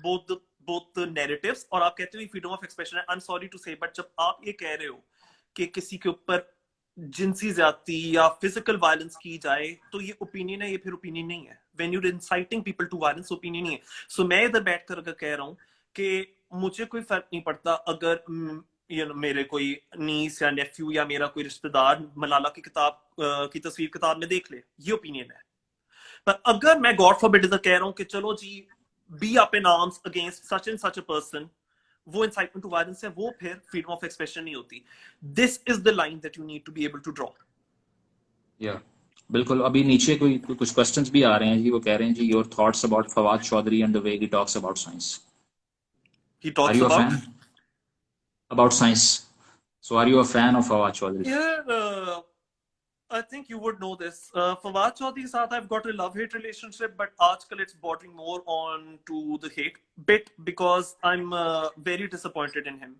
both the narratives. और आप कहते हो फ्रीडम ऑफ एक्सप्रेशन है, I am sorry to say, but जब आप ये कह रहे हो कि किसी के ऊपर जिनसी ज्यादती या फिजिकल वायलेंस की जाए तो ये ओपिनियन है, ये फिर ओपिनियन नहीं है। When you inciting people to violence, opinion नहीं है। सो मैं इधर बैठकर अगर कह रहा हूं कि मुझे कोई फर्क नहीं पड़ता अगर मेरे कोई नीस या नेफ्यू या मेरा कोई रिश्तेदार मलाला की किताब की तस्वीर किताब में देख ले, ये ओपिनियन है। पर अगर मैं गॉड फॉरबिड कह रहा हूं कि चलो जी be up in arms against such and such a person, वो इंसाइटमेंट टू वायलेंस है, वो फिर फ्रीडम ऑफ एक्सप्रेशन नहीं होती। This is the line that you need to be able to draw. Yeah बिल्कुल। अभी नीचे कुछ क्वेश्चंस भी आ रहे हैं जी, वो कह रहे हैं जी your thoughts about Fawad Chaudhry and the way he talks about science. He are talks you a about, fan about science? So are you a fan of Fawad Chaudhry? yeah, I think you would know this. Fawad Chaudhry साथ I've got a love-hate relationship, but आजकल it's bordering more on to the hate bit because I'm very disappointed in him.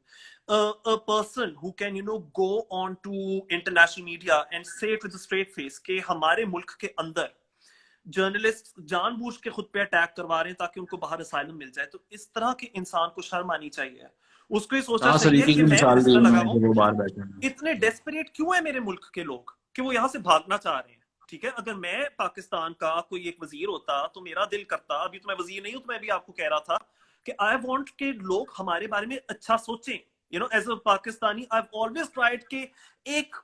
A person who can, go on to international media and say it with a straight face कि हमारे मुल्क के अंदर journalist जानबूझ के खुद पे attack करवा रहे हैं ताकि उनको बाहर असाइलम मिल जाए, तो इस तरह के इंसान को शर्म आनी चाहिए। उसको ये सोचना चाहिए सलीकी कि की मैं मिसाल दी मिनिस्टर लगा उन्होंने हुआ जब वो हूं, बाहर बैठे हैं। इतने डेस्परेट क्यों है मेरे मुल्क के लोग कि वो यहाँ से भागना चाह रहे हैं। ठीक है, अगर मैं पाकिस्तान का कोई एक वजीर होता तो मेरा दिल करता, अभी तो मैं वजीर नहीं हूं, तो मैं भी आपको कह रहा था कि आई वांट के लोग हमारे बारे में अच्छा सोचें। As a Pakistani I have always tried के एक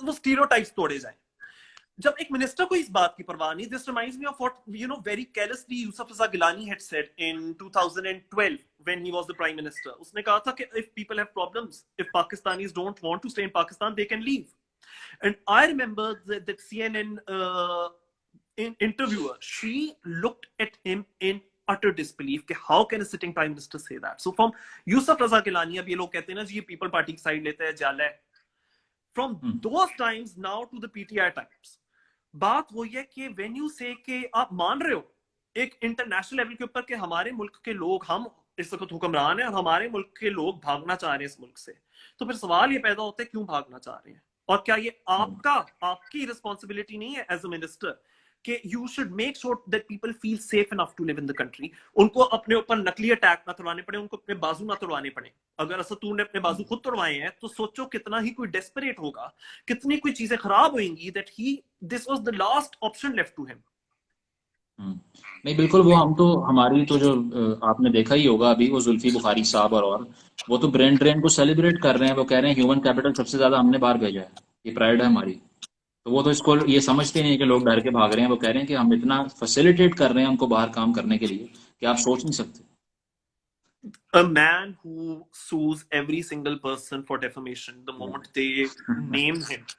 वो स्टीरियोटाइप्स तोड़े जाएं। जब एक मिनिस्टर को इस बात की परवाह नहीं, this reminds me of what very carelessly Yusuf Raza Gilani had said in 2012 when he was the prime minister. उसने कहा था कि if people have problems, if Pakistanis don't want to stay in Pakistan, they can leave. And I remember that CNN interviewer, she looked at him in utter disbelief कि how can a sitting prime minister say that. So from Yusuf Raza Gilani, अब ये लोग कहते हैं ना जी ये people party की side लेते हैं, जाला है। From those times now to the PTI times, बात वो है कि व्हेन यू से कि आप मान रहे हो एक इंटरनेशनल लेवल के ऊपर कि हमारे मुल्क के लोग, हम इस वक्त हुक्मरान हैं और हमारे मुल्क के लोग भागना चाह रहे हैं इस मुल्क से, तो फिर सवाल ये पैदा होता है क्यों भागना चाह रहे हैं। और क्या ये आपकी रिस्पॉन्सिबिलिटी नहीं है एज अ मिनिस्टर कि you should make sure that people feel safe enough to live in the country. उनको अपने ऊपर नकली अटैक ना करवाने पड़े, उनको अपने बाजू ना तोड़वाने पड़े। अगर असतूर ने अपने बाजू खुद तोड़वाए हैं तो सोचो कितना ही कोई डेस्परेट होगा, कितनी कोई चीजें खराब होंगी that he this was the last option left to him. नहीं बिल्कुल, वो हम तो हमारी तो जो आपने देखा ही होगा अभी वो जुल्फी बुखारी साहब और वो तो ब्रेन ड्रेन को सेलिब्रेट कर रहे हैं। वो कह रहे हैं ह्यूमन कैपिटल सबसे ज्यादा हमने बाहर भेजा है, ये प्राइड है हमारी। तो वो तो इसको ये समझते नहीं है कि लोग डर के भाग रहे हैं। वो कह रहे हैं कि हम इतना फैसिलिटेट कर रहे हैं हमको बाहर काम करने के लिए कि आप सोच नहीं सकते। A man who sues every single person for defamation the moment they name him,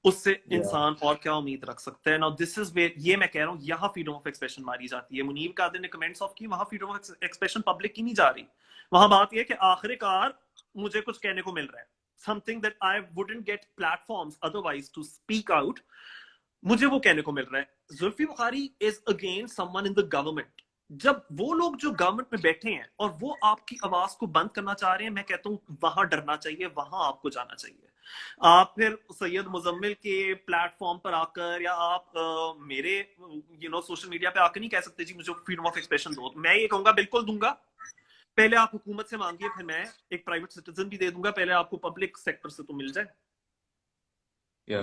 उससे इंसान और क्या उम्मीद रख सकते हैं। नाउ दिस इज वेयर, ये मैं कह रहा हूँ, यहाँ फ्रीडम ऑफ एक्सप्रेशन मारी जाती है। मुनीब कादिर ने कमेंट्स ऑफ की, वहां फ्रीडम ऑफ एक्सप्रेशन पब्लिक की नहीं जा रही। वहां बात ये है कि आखिरकार मुझे कुछ कहने को मिल रहा है, something that I wouldn't get platforms otherwise to speak out, मुझे वो कहने को मिल रहा है। Zulfi Bukhari is against someone in the government. जब वो लोग जो गवर्नमेंट में बैठे हैं और वो आपकी आवाज को बंद करना चाह रहे हैं, मैं कहता हूं वहां डरना चाहिए, वहां आपको जाना चाहिए। आप फिर सैयद मुजम्मिल के प्लेटफॉर्म पर आकर या आप मेरे सोशल मीडिया पे आकर नहीं कह सकते जी मुझे फ्रीडम ऑफ एक्सप्रेशन दो। मैं ये कहूंगा बिल्कुल दूंगा, पहले आप हुकूमत से मांगिए, फिर मैं एक प्राइवेट सिटीजन भी दे दूंगा, पहले आपको पब्लिक सेक्टर से तो मिल जाए। या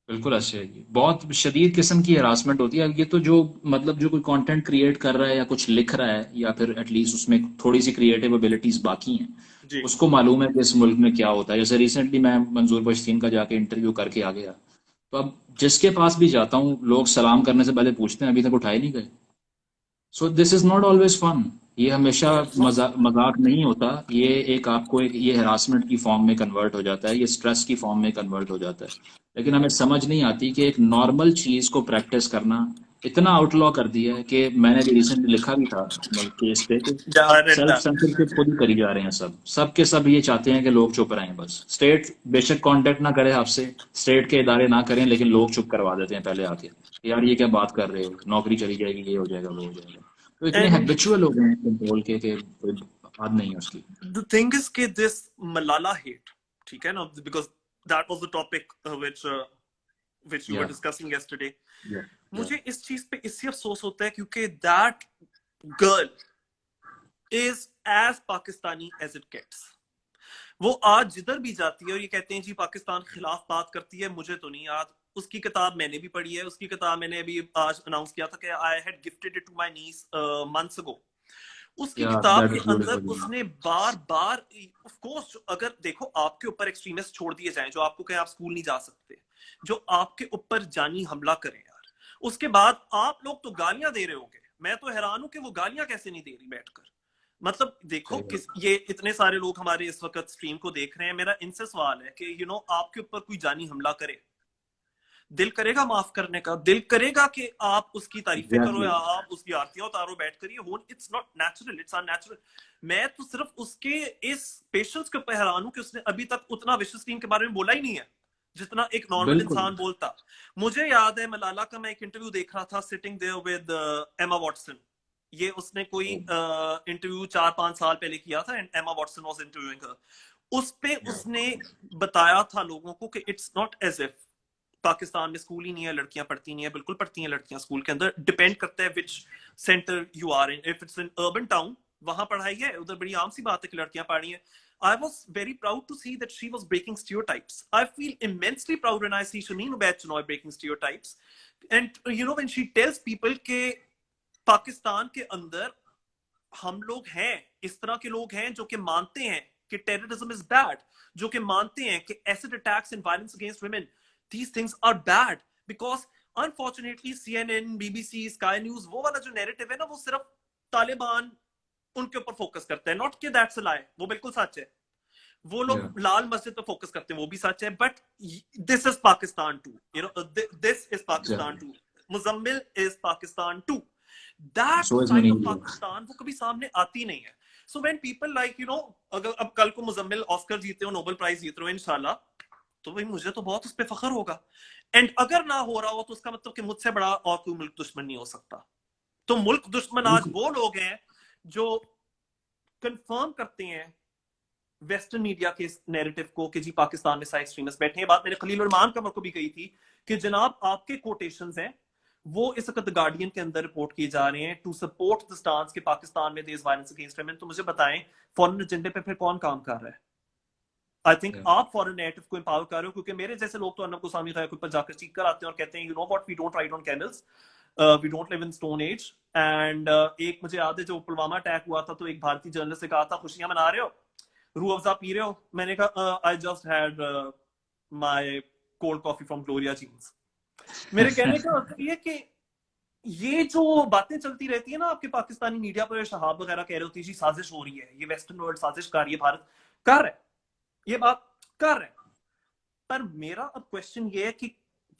बिल्कुल अच्छे है जी। बहुत शदीद किस्म की हरासमेंट होती है ये तो, जो मतलब जो कोई कंटेंट क्रिएट कर रहा है या कुछ लिख रहा है या फिर एटलीस्ट उसमें थोड़ी सी क्रिएटिव एबिलिटीज बाकी हैं, जी उसको मालूम है कि इस मुल्क में क्या होता है। जैसे रिसेंटली मैं मंजूर पश्तीन का जाके इंटरव्यू करके आ गया, तो अब जिसके पास भी जाता हूँ लोग सलाम करने से पहले पूछते हैं अभी तक उठाए नहीं गए। So this is not always fun. ये हमेशा मजाक नहीं होता, ये एक आपको एक ये हरासमेंट की फॉर्म में कन्वर्ट हो जाता है, ये स्ट्रेस की फॉर्म में कन्वर्ट हो जाता है। लेकिन हमें समझ नहीं आती कि एक नॉर्मल चीज को प्रैक्टिस करना इतना आउटलॉ कर दिया है कि मैंने भी रिसेंटली लिखा भी था केस पे कि सेल्फ सेंसरशिप खुद ही करी जा रहे हैं सब के सब। ये चाहते हैं कि लोग चुप रहें, बस स्टेट बेशक कांटेक्ट ना करे आपसे, स्टेट के इदारे ना करें, लेकिन लोग चुप करवा देते हैं पहले आके, यार ये क्या बात कर रहे हो, नौकरी चली जाएगी, ये हो जाएगा वो हो जाएगा। तो इतने एंड हैबिचुअल हो गए हैं कंट्रोल के कि कोई बात नहीं है उसकी। द थिंग इज कि दिस मलाला हेट, ठीक है ना, because that was the topic which you were या discussing yesterday. या मुझे इस चीज पे इससे अफसोस होता है क्योंकि that girl is as Pakistani as it gets. वो आज जिधर भी जाती है और ये कहते हैं जी पाकिस्तान खिलाफ बात करती है, मुझे तो नहीं याद। उसकी किताब मैंने भी पढ़ी है, उसकी किताब मैंने अभी आज अनाउंस किया था कि I had gifted it to my niece months ago. उसकी या किताब दैट के इज अंदर ब्यूटीफुल। उसने बार बार, ऑफ कोर्स, अगर देखो आपके ऊपर एक्सट्रीमिस्ट छोड़ दिए जाएं जो आपको कहें आप स्कूल नहीं जा सकते, जो आपके ऊपर जानी हमला करें यार, उसके बाद आप लोग तो गालियां दे रहे होंगे। मैं तो हैरान हूं कि वो गालियां कैसे नहीं दे रही बैठकर। मतलब देखो सही किस, ये इतने सारे लोग हमारे इस वक्त स्ट्रीम को देख रहे हैं, मेरा इनसे सवाल है कि आपके ऊपर कोई जानी हमला करे, दिल करेगा माफ करने का, दिल करेगा कि आप उसकी तारीफें करो या एग्जैक्टली। आप उसकी आरतियां उतारो बैठ कर, ये it's not natural, it's unnatural. मैं तो सिर्फ उसके इस पेशेंस के ऊपर हैरान हूं कि उसने अभी तक उतना विश्व टीम के बारे में बोला ही नहीं है जितना एक नॉर्मल बिल्कुल। इंसान बोलता। मुझे याद है मलाला का मैं एक इंटरव्यू देख रहा था, sitting there with Emma Watson. ये उसने कोई इंटरव्यू 4-5 साल पहले किया था and Emma Watson was interviewing हर। उस पे उसने बताया था लोगों को कि it's not as if Pakistan में स्कूल ही नहीं है, लड़कियां पढ़ती नहीं है, बिल्कुल पढ़ती हैं लड़कियां स्कूल के अंदर। डिपेंड करता है which centre you are in. If it's in urban town वहां पढ़ाई है, उधर बड़ी आम सी बात है कि लड़कियां पढ़ रही हैं। I was very proud to see that she was breaking stereotypes. I feel immensely proud when I see Shaneen Ubaid Chinoy breaking stereotypes. And when she tells people कि पाकिस्तान के अंदर हम लोग हैं, इस तरह के लोग हैं जो कि मानते हैं कि टेररिज्म इज बैड, जो कि मानते हैं कि acid attacks and violence against women, these things are bad, because unfortunately CNN, BBC, Sky News, वो वाला जो नैरेटिव है ना, वो सिर्फ तालिबान उनके ऊपर फोकस करता है। नॉट कि दैट्स अ लाई, वो बिल्कुल सच है। वो या लोग लाल मस्जिद पे फोकस करते हैं, वो भी सच है। But this is Pakistan too, this is Pakistan exactly. Too, Muzammil is Pakistan too. That so is side of Manish. Pakistan वो कभी सामने आती नहीं है। सो व्हेन पीपल लाइक अगर अब कल को मुजम्मिल ऑस्कर जीते हो, नोबेल प्राइज जीते हो इंशाल्लाह, तो भाई मुझे तो बहुत उस पर फख्र होगा। एंड अगर ना हो रहा हो तो उसका मतलब कि मुझसे बड़ा और कोई मुल्क दुश्मन नहीं हो सकता। तो मुल्क दुश्मन आज बिल्कुल। वो लोग हैं जो कंफर्म करते हैं वेस्टर्न मीडिया के नैरेटिव को कि जी पाकिस्तान में साइड एक्सट्रीमिस्ट बैठे हैं। बात मैंने खलील रहमान कमर को भी कही थी कि जनाब आपके कोटेशंस हैं वो इस वक्त गार्डियन के अंदर रिपोर्ट किए जा रहे हैं टू सपोर्ट द स्टांस कि पाकिस्तान में there is violence against women. तो मुझे बताएं फॉरेन एजेंडे पे फिर कौन काम कर रहा है? आई थिंक या आप फॉरेन नैरेटिव को एम्पावर कर रहे हो, क्योंकि मेरे जैसे लोग तो अन्नम गोस्वामी के ऊपर जाकर चीख कर आते हैं और कहते हैं what, we don't ride on camels, we don't live in stone age. And एक मुझे याद है जो पुलवामा अटैक हुआ था, तो एक भारतीय जर्नलिस्ट ने कहा था खुशियां मना रहे हो, रूह अफ़ज़ा पी रहे हो? मैंने कहा I just had my cold coffee from Gloria Jean's. मेरे कहने का मतलब ये कि ये जो बातें चलती रहती है ना आपके पाकिस्तानी मीडिया पर, शहाब वगैरह कह रहे होती है जी साजिश हो रही है, ये वेस्टर्न वर्ल्ड साजिश कर रही है, भारत कर रहा है, ये बात कर रहे हैं। पर मेरा अब क्वेश्चन ये है कि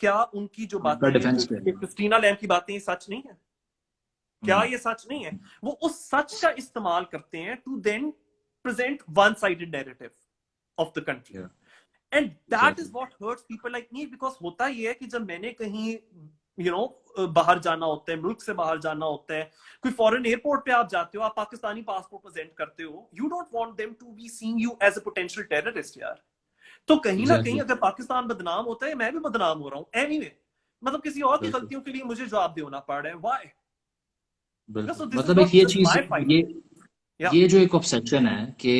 क्या उनकी जो आपका बातें डिफेंस क्या है? क्रिस्टीना लैम की बातें सच नहीं है? क्या ये सच नहीं है? वो उस सच का इस्तेमाल करते हैं to then present one-sided narrative of the country. या And that exactly. is what hurts people like me, because होता ये है कि जब मैंने कहीं बाहर जाना होता है, मुल्क से बाहर जाना होता है, कोई फॉरेन एयरपोर्ट पे आप जाते हो, आप पाकिस्तानी पासपोर्ट प्रेजेंट करते हो, you don't want them to be seeing you as a potential terrorist यार। तो कहीं ना कहीं एग्जैक्टली। अगर पाकिस्तान बदनाम होता है, मैं भी बदनाम हो रहा हूँ anyway, मतलब किसी और की बिल्कुल। गलतियों के लिए मुझे जवाब देना पड़ रहा है। Why? बिल्कुल। So this is मतलब एक not ये just चीज my fight. ये या ये जो एक ऑब्सेशन है कि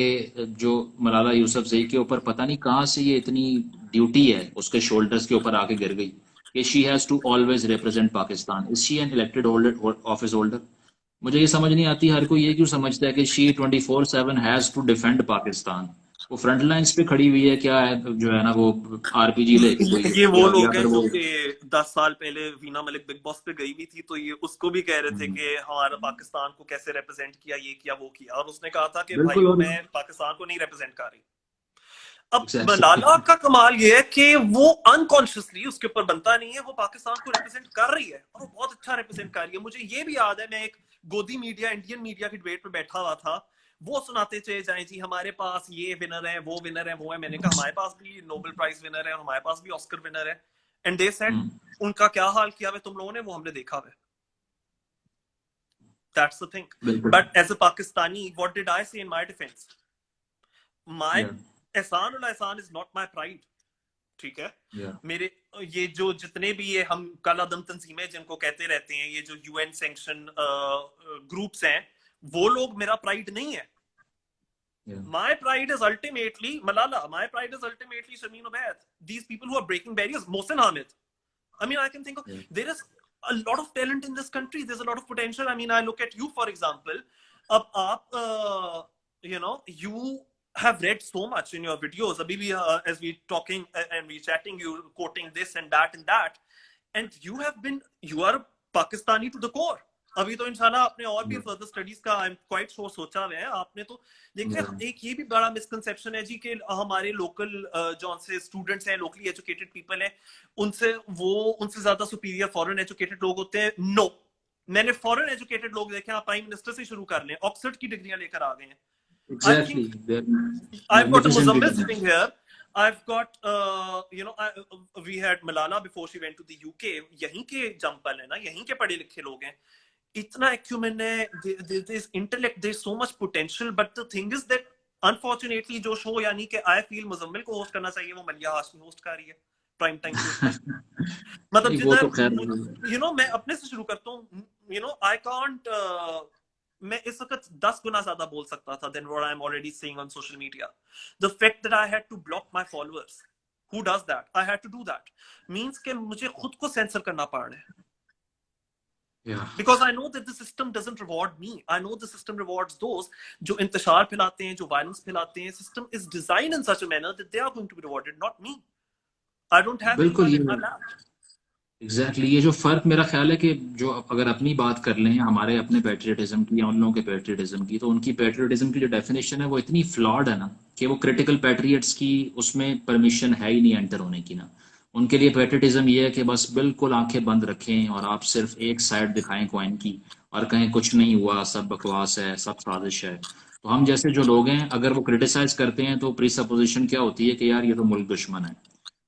जो मलाला यूसुफजई के ऊपर पता नहीं कहाँ से ये इतनी ड्यूटी है उसके शोल्डर्स के ऊपर आके गिर गई कि she has to always represent Pakistan. Is she an elected holder office holder? मुझे ये समझ नहीं आती, हर कोई ये क्यों समझता है कि she 24/7 has to defend Pakistan. वो फ्रंट लाइंस पे खड़ी हुई है क्या है, जो है ना वो आरपीजी लेके कोई, ये वो या लोग हैं फिर जो वो कि 10 साल पहले वीना मलिक बिग बॉस पे गई हुई थी, तो ये उसको भी कह रहे थे हम्म, कि हमारा पाकिस्तान को कैसे रिप्रेजेंट किया, ये किया वो किया, और उसने कहा था कि बिल्कुल। भाइयों और मैं पाकिस्तान को नहीं रिप्रेजेंट कर रही। अब मलाला एग्जैक्टली का कमाल ये है कि वो अनकॉन्शियसली उसके ऊपर बनता नहीं है, वो पाकिस्तान को रिप्रेजेंट कर रही है और वो बहुत अच्छा रिप्रेजेंट कर रही है। मुझे ये भी याद है, मैं एक गोदी मीडिया इंडियन मीडिया की डिबेट पे बैठा हुआ था, वो सुनाते चले जाए जी हमारे पास ये विनर है, वो विनर है, वो है। मैंने कहा हमारे पास भी नोबेल प्राइज विनर है और हमारे पास भी ऑस्कर विनर है। एंड दे सेड उनका क्या हाल किया हुआ तुम लोगों ने, वो हमने देखा हुआ। That's the thing. बिल्कुल। But as a Pakistani, what did I say in my defence? My या एहसान उल एहसान इज नॉट माय प्राइड, ठीक है? या मेरे ये जो जितने भी ये हम कालादम तंजीमें जिनको कहते रहते हैं, ये जो यूएन सैंक्शन ग्रुप्स हैं, वो लोग मेरा प्राइड नहीं है। या My pride is ultimately Malala. My pride is ultimately Shameen Obaid. These people who are breaking barriers, Mohsin Hamid. I mean, I can think of, या there is a lot of talent in this country. There's a lot of potential. I mean, I look at you, for example. You have read so much in your videos. As we talking and we chatting, you quoting this and that and that. And you are Pakistani to the core. अभी तो इंशाल्लाह आपने और भी further studies का I am quite sure सोचा हुआ है आपने। तो देखिए, एक ये भी बड़ा मिसकंसेप्शन है जी कि हमारे लोकल जो से स्टूडेंट्स हैं, लोकली एजुकेटेड पीपल हैं, उनसे ज्यादा सुपीरियर फॉरेन एजुकेटेड लोग होते हैं। नो, मैंने फॉरेन एजुकेटेड लोग देखे, आप प्राइम मिनिस्टर से शुरू कर लें, ऑक्सफोर्ड की डिग्रियां लेकर आ गए हैं। I exactly, think there I've got a magnificent Muzammil beginners. sitting here. I've got, we had Malala before she went to the UK. यहीं के जंपल है ना, यहीं के पढ़े लिखे लोग हैं। इतना acumen है, there's intellect, there's so much potential. But the thing is that unfortunately जो शो यानी कि I feel मुजम्मिल को होस्ट करना चाहिए, वो मलिया हाशमी होस्ट कर रही है प्राइम टाइम के ऊपर। मतलब नहीं, वो तो खैर जिधर मैं अपने से शुरू करता हूँ, आई कांट, मैं इस वक्त 10 गुना ज्यादा बोल सकता था than what I'm already saying on social media. The fact that I had to block my followers, who does that? I had to do that, means कि मुझे खुद को सेंसर करना पड़ रहा है, या because I know that the system doesn't reward me. I know the system rewards those जो इंतशार फैलाते हैं, जो वायलेंस फैलाते हैं. System is designed in such a manner that they are going to be rewarded, not me. I don't have बिल्कुल। anyone ये in my lap. Exactly ये जो फर्क मेरा ख्याल है कि जो अगर अपनी बात कर लें हमारे अपने पेट्रियटिज्म की या उन लोगों के पेट्रियटिज्म की, तो उनकी पेट्रियटिज्म की जो डेफिनेशन है वो इतनी फ्लॉड है ना कि वो क्रिटिकल पेट्रियट्स की उसमें परमिशन है ही नहीं एंटर होने की ना। उनके लिए पेट्रियटिज्म ये है कि बस बिल्कुल आंखें बंद रखें और आप सिर्फ एक साइड दिखाएं कॉइन की और कहें कुछ नहीं हुआ, सब बकवास है, सब साजिश है। तो हम जैसे जो लोग हैं अगर वो क्रिटिसाइज करते हैं तो प्री सपोजिशन क्या होती है कि यार ये तो मुल्क दुश्मन है।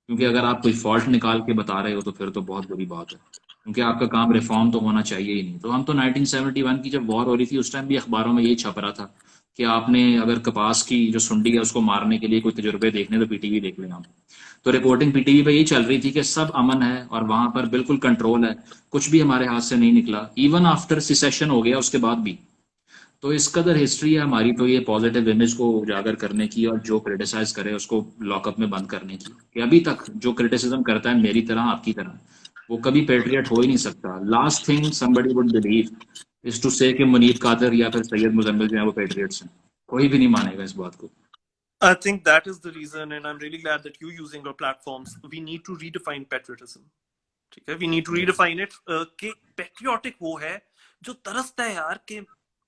क्योंकि अगर आप कोई फॉल्ट निकाल के बता रहे हो तो फिर तो बहुत बुरी बात है, क्योंकि आपका काम रिफॉर्म तो होना चाहिए ही नहीं। तो हम तो 1971 की जब वॉर हो रही थी उस टाइम भी अखबारों में यही छप रहा था कि आपने अगर कपास की जो सुंडी है उसको मारने के लिए कोई तजुर्बे देखने तो पीटीवी देख लें आप। तो रिपोर्टिंग पीटीवी पे यही चल रही थी कि सब अमन है और वहां पर बिल्कुल कंट्रोल है, कुछ भी हमारे हाथ से नहीं निकला, इवन आफ्टर सिसेशन हो गया उसके बाद भी। तो इस कदर हिस्ट्री है हमारी तो ये पॉजिटिव इमेज को उजागर करने की और जो क्रिटिसाइज करे उसको लॉकअप में बंद करने की, कि अभी तक जो क्रिटिसिज्म करता है मेरी तरह आपकी तरह वो कभी पेट्रियट हो ही नहीं सकता। Last thing somebody would believe is to say कि मुनीब कादर या फिर सैयद मुजम्मिल जो है वो पेट्रियट्स हैं। कोई भी नहीं मानेगा इस बात को। I think that is the reason, and I'm really glad that you using your platforms. We need to redefine patriotism. ठीक है, we need to redefine it. कि patriotic वो है जो तरसता है यार कि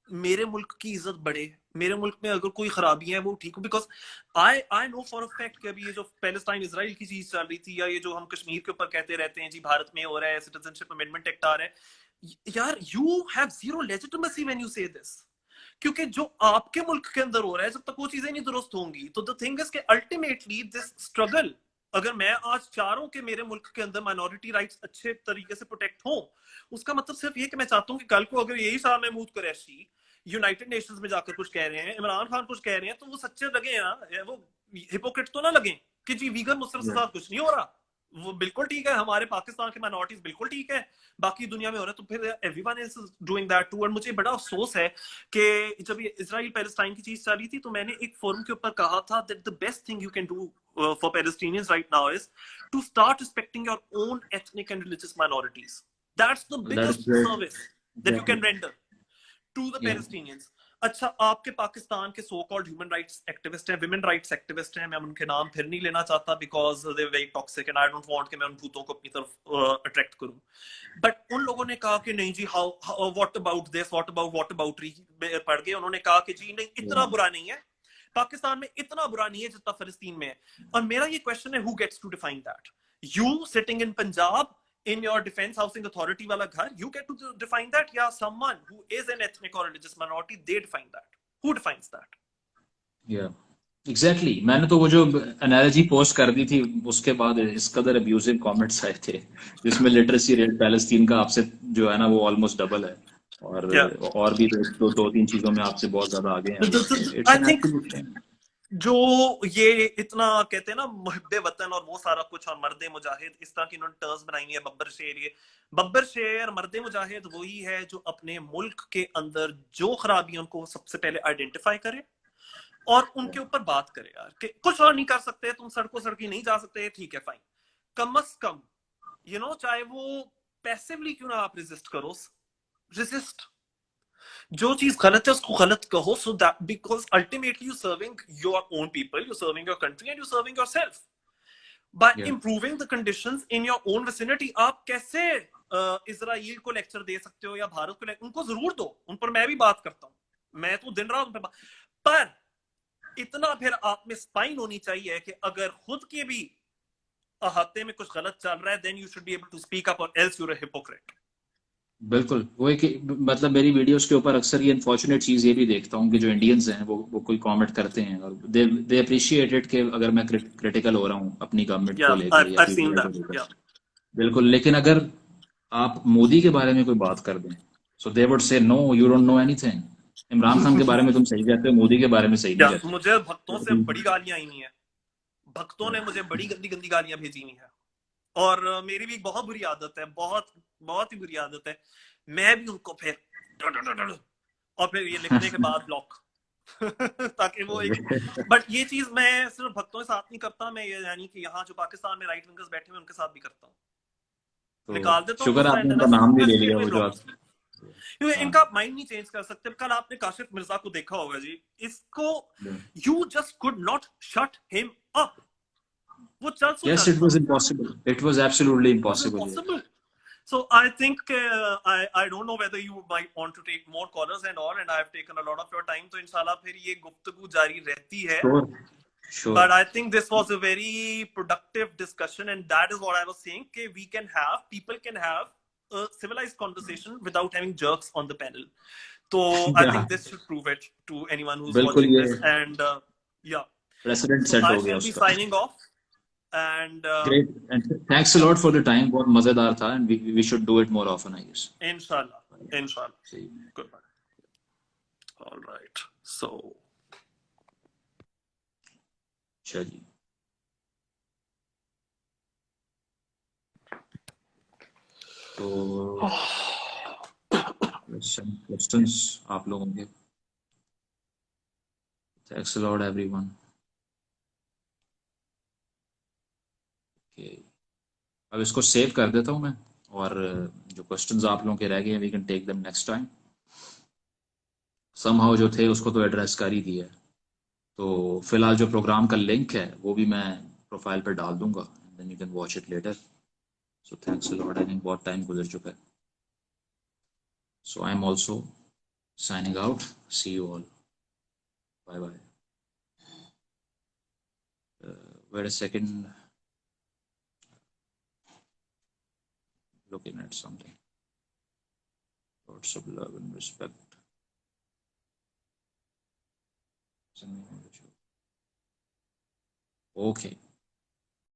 मेरे मुल्क की इज्जत बढ़े, मेरे मुल्क में अगर कोई खराबी है वो ठीक हो। Because I know for a fact कि अभी ये जो पैलेस्टाइन इजराइल की चीज चल रही थी, या ये जो हम कश्मीर के ऊपर कहते रहते हैं जी भारत में हो रहा है, सिटीजनशिप अमेंडमेंट एक्ट आ रहा है, यार you have zero legitimacy when you से दिस। क्योंकि जो आपके मुल्क के अंदर हो रहा है, जब तक वो चीजें नहीं दुरुस्त होंगी, तो द थिंग इज कि अल्टीमेटली दिस स्ट्रगल, अगर मैं आज चारों के मेरे मुल्क के अंदर माइनॉरिटी राइट्स अच्छे तरीके से प्रोटेक्ट हो, उसका मतलब सिर्फ ये कि मैं चाहता हूँ कि कल को अगर यही शाह महमूद कुरैशी यूनाइटेड नेशंस में जाकर कुछ कह रहे हैं, इमरान खान कुछ कह रहे हैं, तो वो सच्चे लगे ना, वो हिपोक्रेट तो ना लगे कि जी वीगन मुस्लिम के साथ कुछ नहीं हो रहा। वो बिल्कुल ठीक है, हमारे पाकिस्तान के माइनॉरिटीज बिल्कुल ठीक है, बाकी दुनिया में हो रहा है तो फिर everyone is doing that too. और मुझे बड़ा अफसोस है कि जब ये इजराइल पैलेस्टाइन की चीज चल रही थी तो मैंने एक फोरम के ऊपर कहा था that the best thing you can do for Palestinians right now is to start respecting your own ethnic and religious minorities. That's the Well, that is biggest great. Service that you Exactly. Can render to the Yeah. Palestinians. अच्छा, आपके पाकिस्तान के so called human rights activist हैं, women rights activist हैं, मैं उनके नाम फिर नहीं लेना चाहता because they very toxic and I don't want कि मैं उन भूतों को अपनी तरफ अट्रैक्ट करूं। बट उन लोगों ने कहा कि नहीं जी, how what about this, what about पढ़ गए, उन्होंने कहा कि जी नहीं, इतना Yeah. बुरा नहीं है पाकिस्तान में, इतना बुरा नहीं है जितना फिलिस्तीन में है। और मेरा ये क्वेश्चन है, who gets to define that? You sitting in Punjab in your defense housing authority wala ghar, you get to define that, या someone who is an ethnic or religious minority, they define that? Who defines that? Yeah. Exactly. मैंने तो वो जो analogy post कर दी थी उसके बाद इस कदर अब्यूजिव कमेंट्स आए थे जिसमें लिटरेसी रेट पैलेस्तीन का आपसे जो है ना वो ऑलमोस्ट डबल है, और भी दो तीन चीजों में आपसे बहुत ज्यादा आगे हैं अभी। It's I an think absolute thing. जो ये इतना कहते हैं ना मुहब्बे वतन और वो सारा कुछ और मर्दे मुजाहिद, इस तरह की उन्होंने टर्म्स बनाई है, बब्बर शेर, ये बब्बर शेर मर्दे मुजाहिद वही है जो अपने मुल्क के अंदर जो खराबी उनको सबसे पहले आइडेंटिफाई करे और उनके ऊपर बात करे। यार कि कुछ और नहीं कर सकते तुम, सड़कों सड़की नहीं जा सकते, ठीक है फाइन, कम अज कम चाहे वो पैसिवली क्यों ना आप रेजिस्ट करो, रेजिस्ट। जो चीज गलत है उसको गलत कहो, so that because ultimately you serving your own people, you serving your country and you serving yourself by Yeah. Improving the conditions in your own vicinity. आप कैसे इजराइल को लेक्चर दे सकते हो या भारत को उनको जरूर दो, उन पर मैं भी बात करता हूँ, मैं तो दिन रात उन पर इतना फिर आप में स्पाइन होनी चाहिए कि अगर खुद के भी अहाते में कुछ गलत चल रहा है then you should be able to speak up or else you are a hypocrite. बिल्कुल वो एक मतलब मेरी वीडियोस के ऊपर अक्सर ये अनफॉर्चुनेट चीज ये भी देखता हूँ कि जो इंडियंस हैं वो कोई कमेंट करते हैं और दे अप्रिशिएट इट कि अगर मैं क्रिटिकल हो रहा हूँ अपनी गवर्नमेंट या को लेकर या आई सीन पीटीआई को दैट लेकर। या बिल्कुल, लेकिन अगर आप मोदी के बारे में कोई बात कर दें so they would say no you don't know anything. Imran Khan के बारे में तुम सही कहते हो, मोदी के बारे में सही नहीं या कहते। मुझे भक्तों से बड़ी तो गालियां आई हुई हैं, भक्तों ने मुझे बड़ी गंदी गंदी गालियां भेजी हुई हैं। और मेरी भी एक बहुत बुरी आदत है, बहुत बहुत ही बुरी आदत है, मैं भी उनको फिर और फिर ये लिखने के बाद ब्लॉक ताकि वो एक, बट ये चीज मैं सिर्फ भक्तों के साथ नहीं करता, मैं ये यानी कि यहाँ जो पाकिस्तान में राइट विंगर्स बैठे हुए उनके साथ भी करता हूँ, निकाल देता हूँ शुक्र गुस्सा आपने एंड उनका नाम भी ले लिया वो जो आप। क्योंकि हाँ। इनका माइंड नहीं चेंज कर सकते। कल आपने काशिफ मिर्जा को देखा होगा जी, इसको you just could not shut him up, वो चल सो Yes, it जाता was impossible. It was absolutely impossible. Yeah. impossible. So I think I don't know whether you might want to take more callers and all, and I have taken a lot of your time. तो इंशाल्लाह फिर ये गुफ्तगू जारी रहती है। Sure. Sure. But I think this was a very productive discussion, and that is what I was saying. We can have, people can have a civilized conversation without having jerks on the panel. So I think this should prove it to anyone who's बिल्कुल watching ये this. And yeah, president so set I हो गया shall be उसका। signing off. And Great. And thanks a lot for the time. बहुत मजेदार था and we should do it more often, I guess. inshallah, inshallah. See. Goodbye. All right. So. चलिए। तो questions आप लोगों के। Thanks a lot everyone. Okay. अब इसको सेव कर देता हूँ मैं, और जो क्वेश्चंस आप लोगों के रह गए हैं we can take them next time. Somehow जो थे उसको तो एड्रेस कर ही दिया है, तो फिलहाल जो प्रोग्राम का लिंक है वो भी मैं प्रोफाइल पर डाल दूंगा, then you can watch it later. So thanks a lot, I think बहुत टाइम गुजर चुका है। So I am also signing out, see you all, bye bye. Wait a second, looking at something. Lots of love and respect. Okay.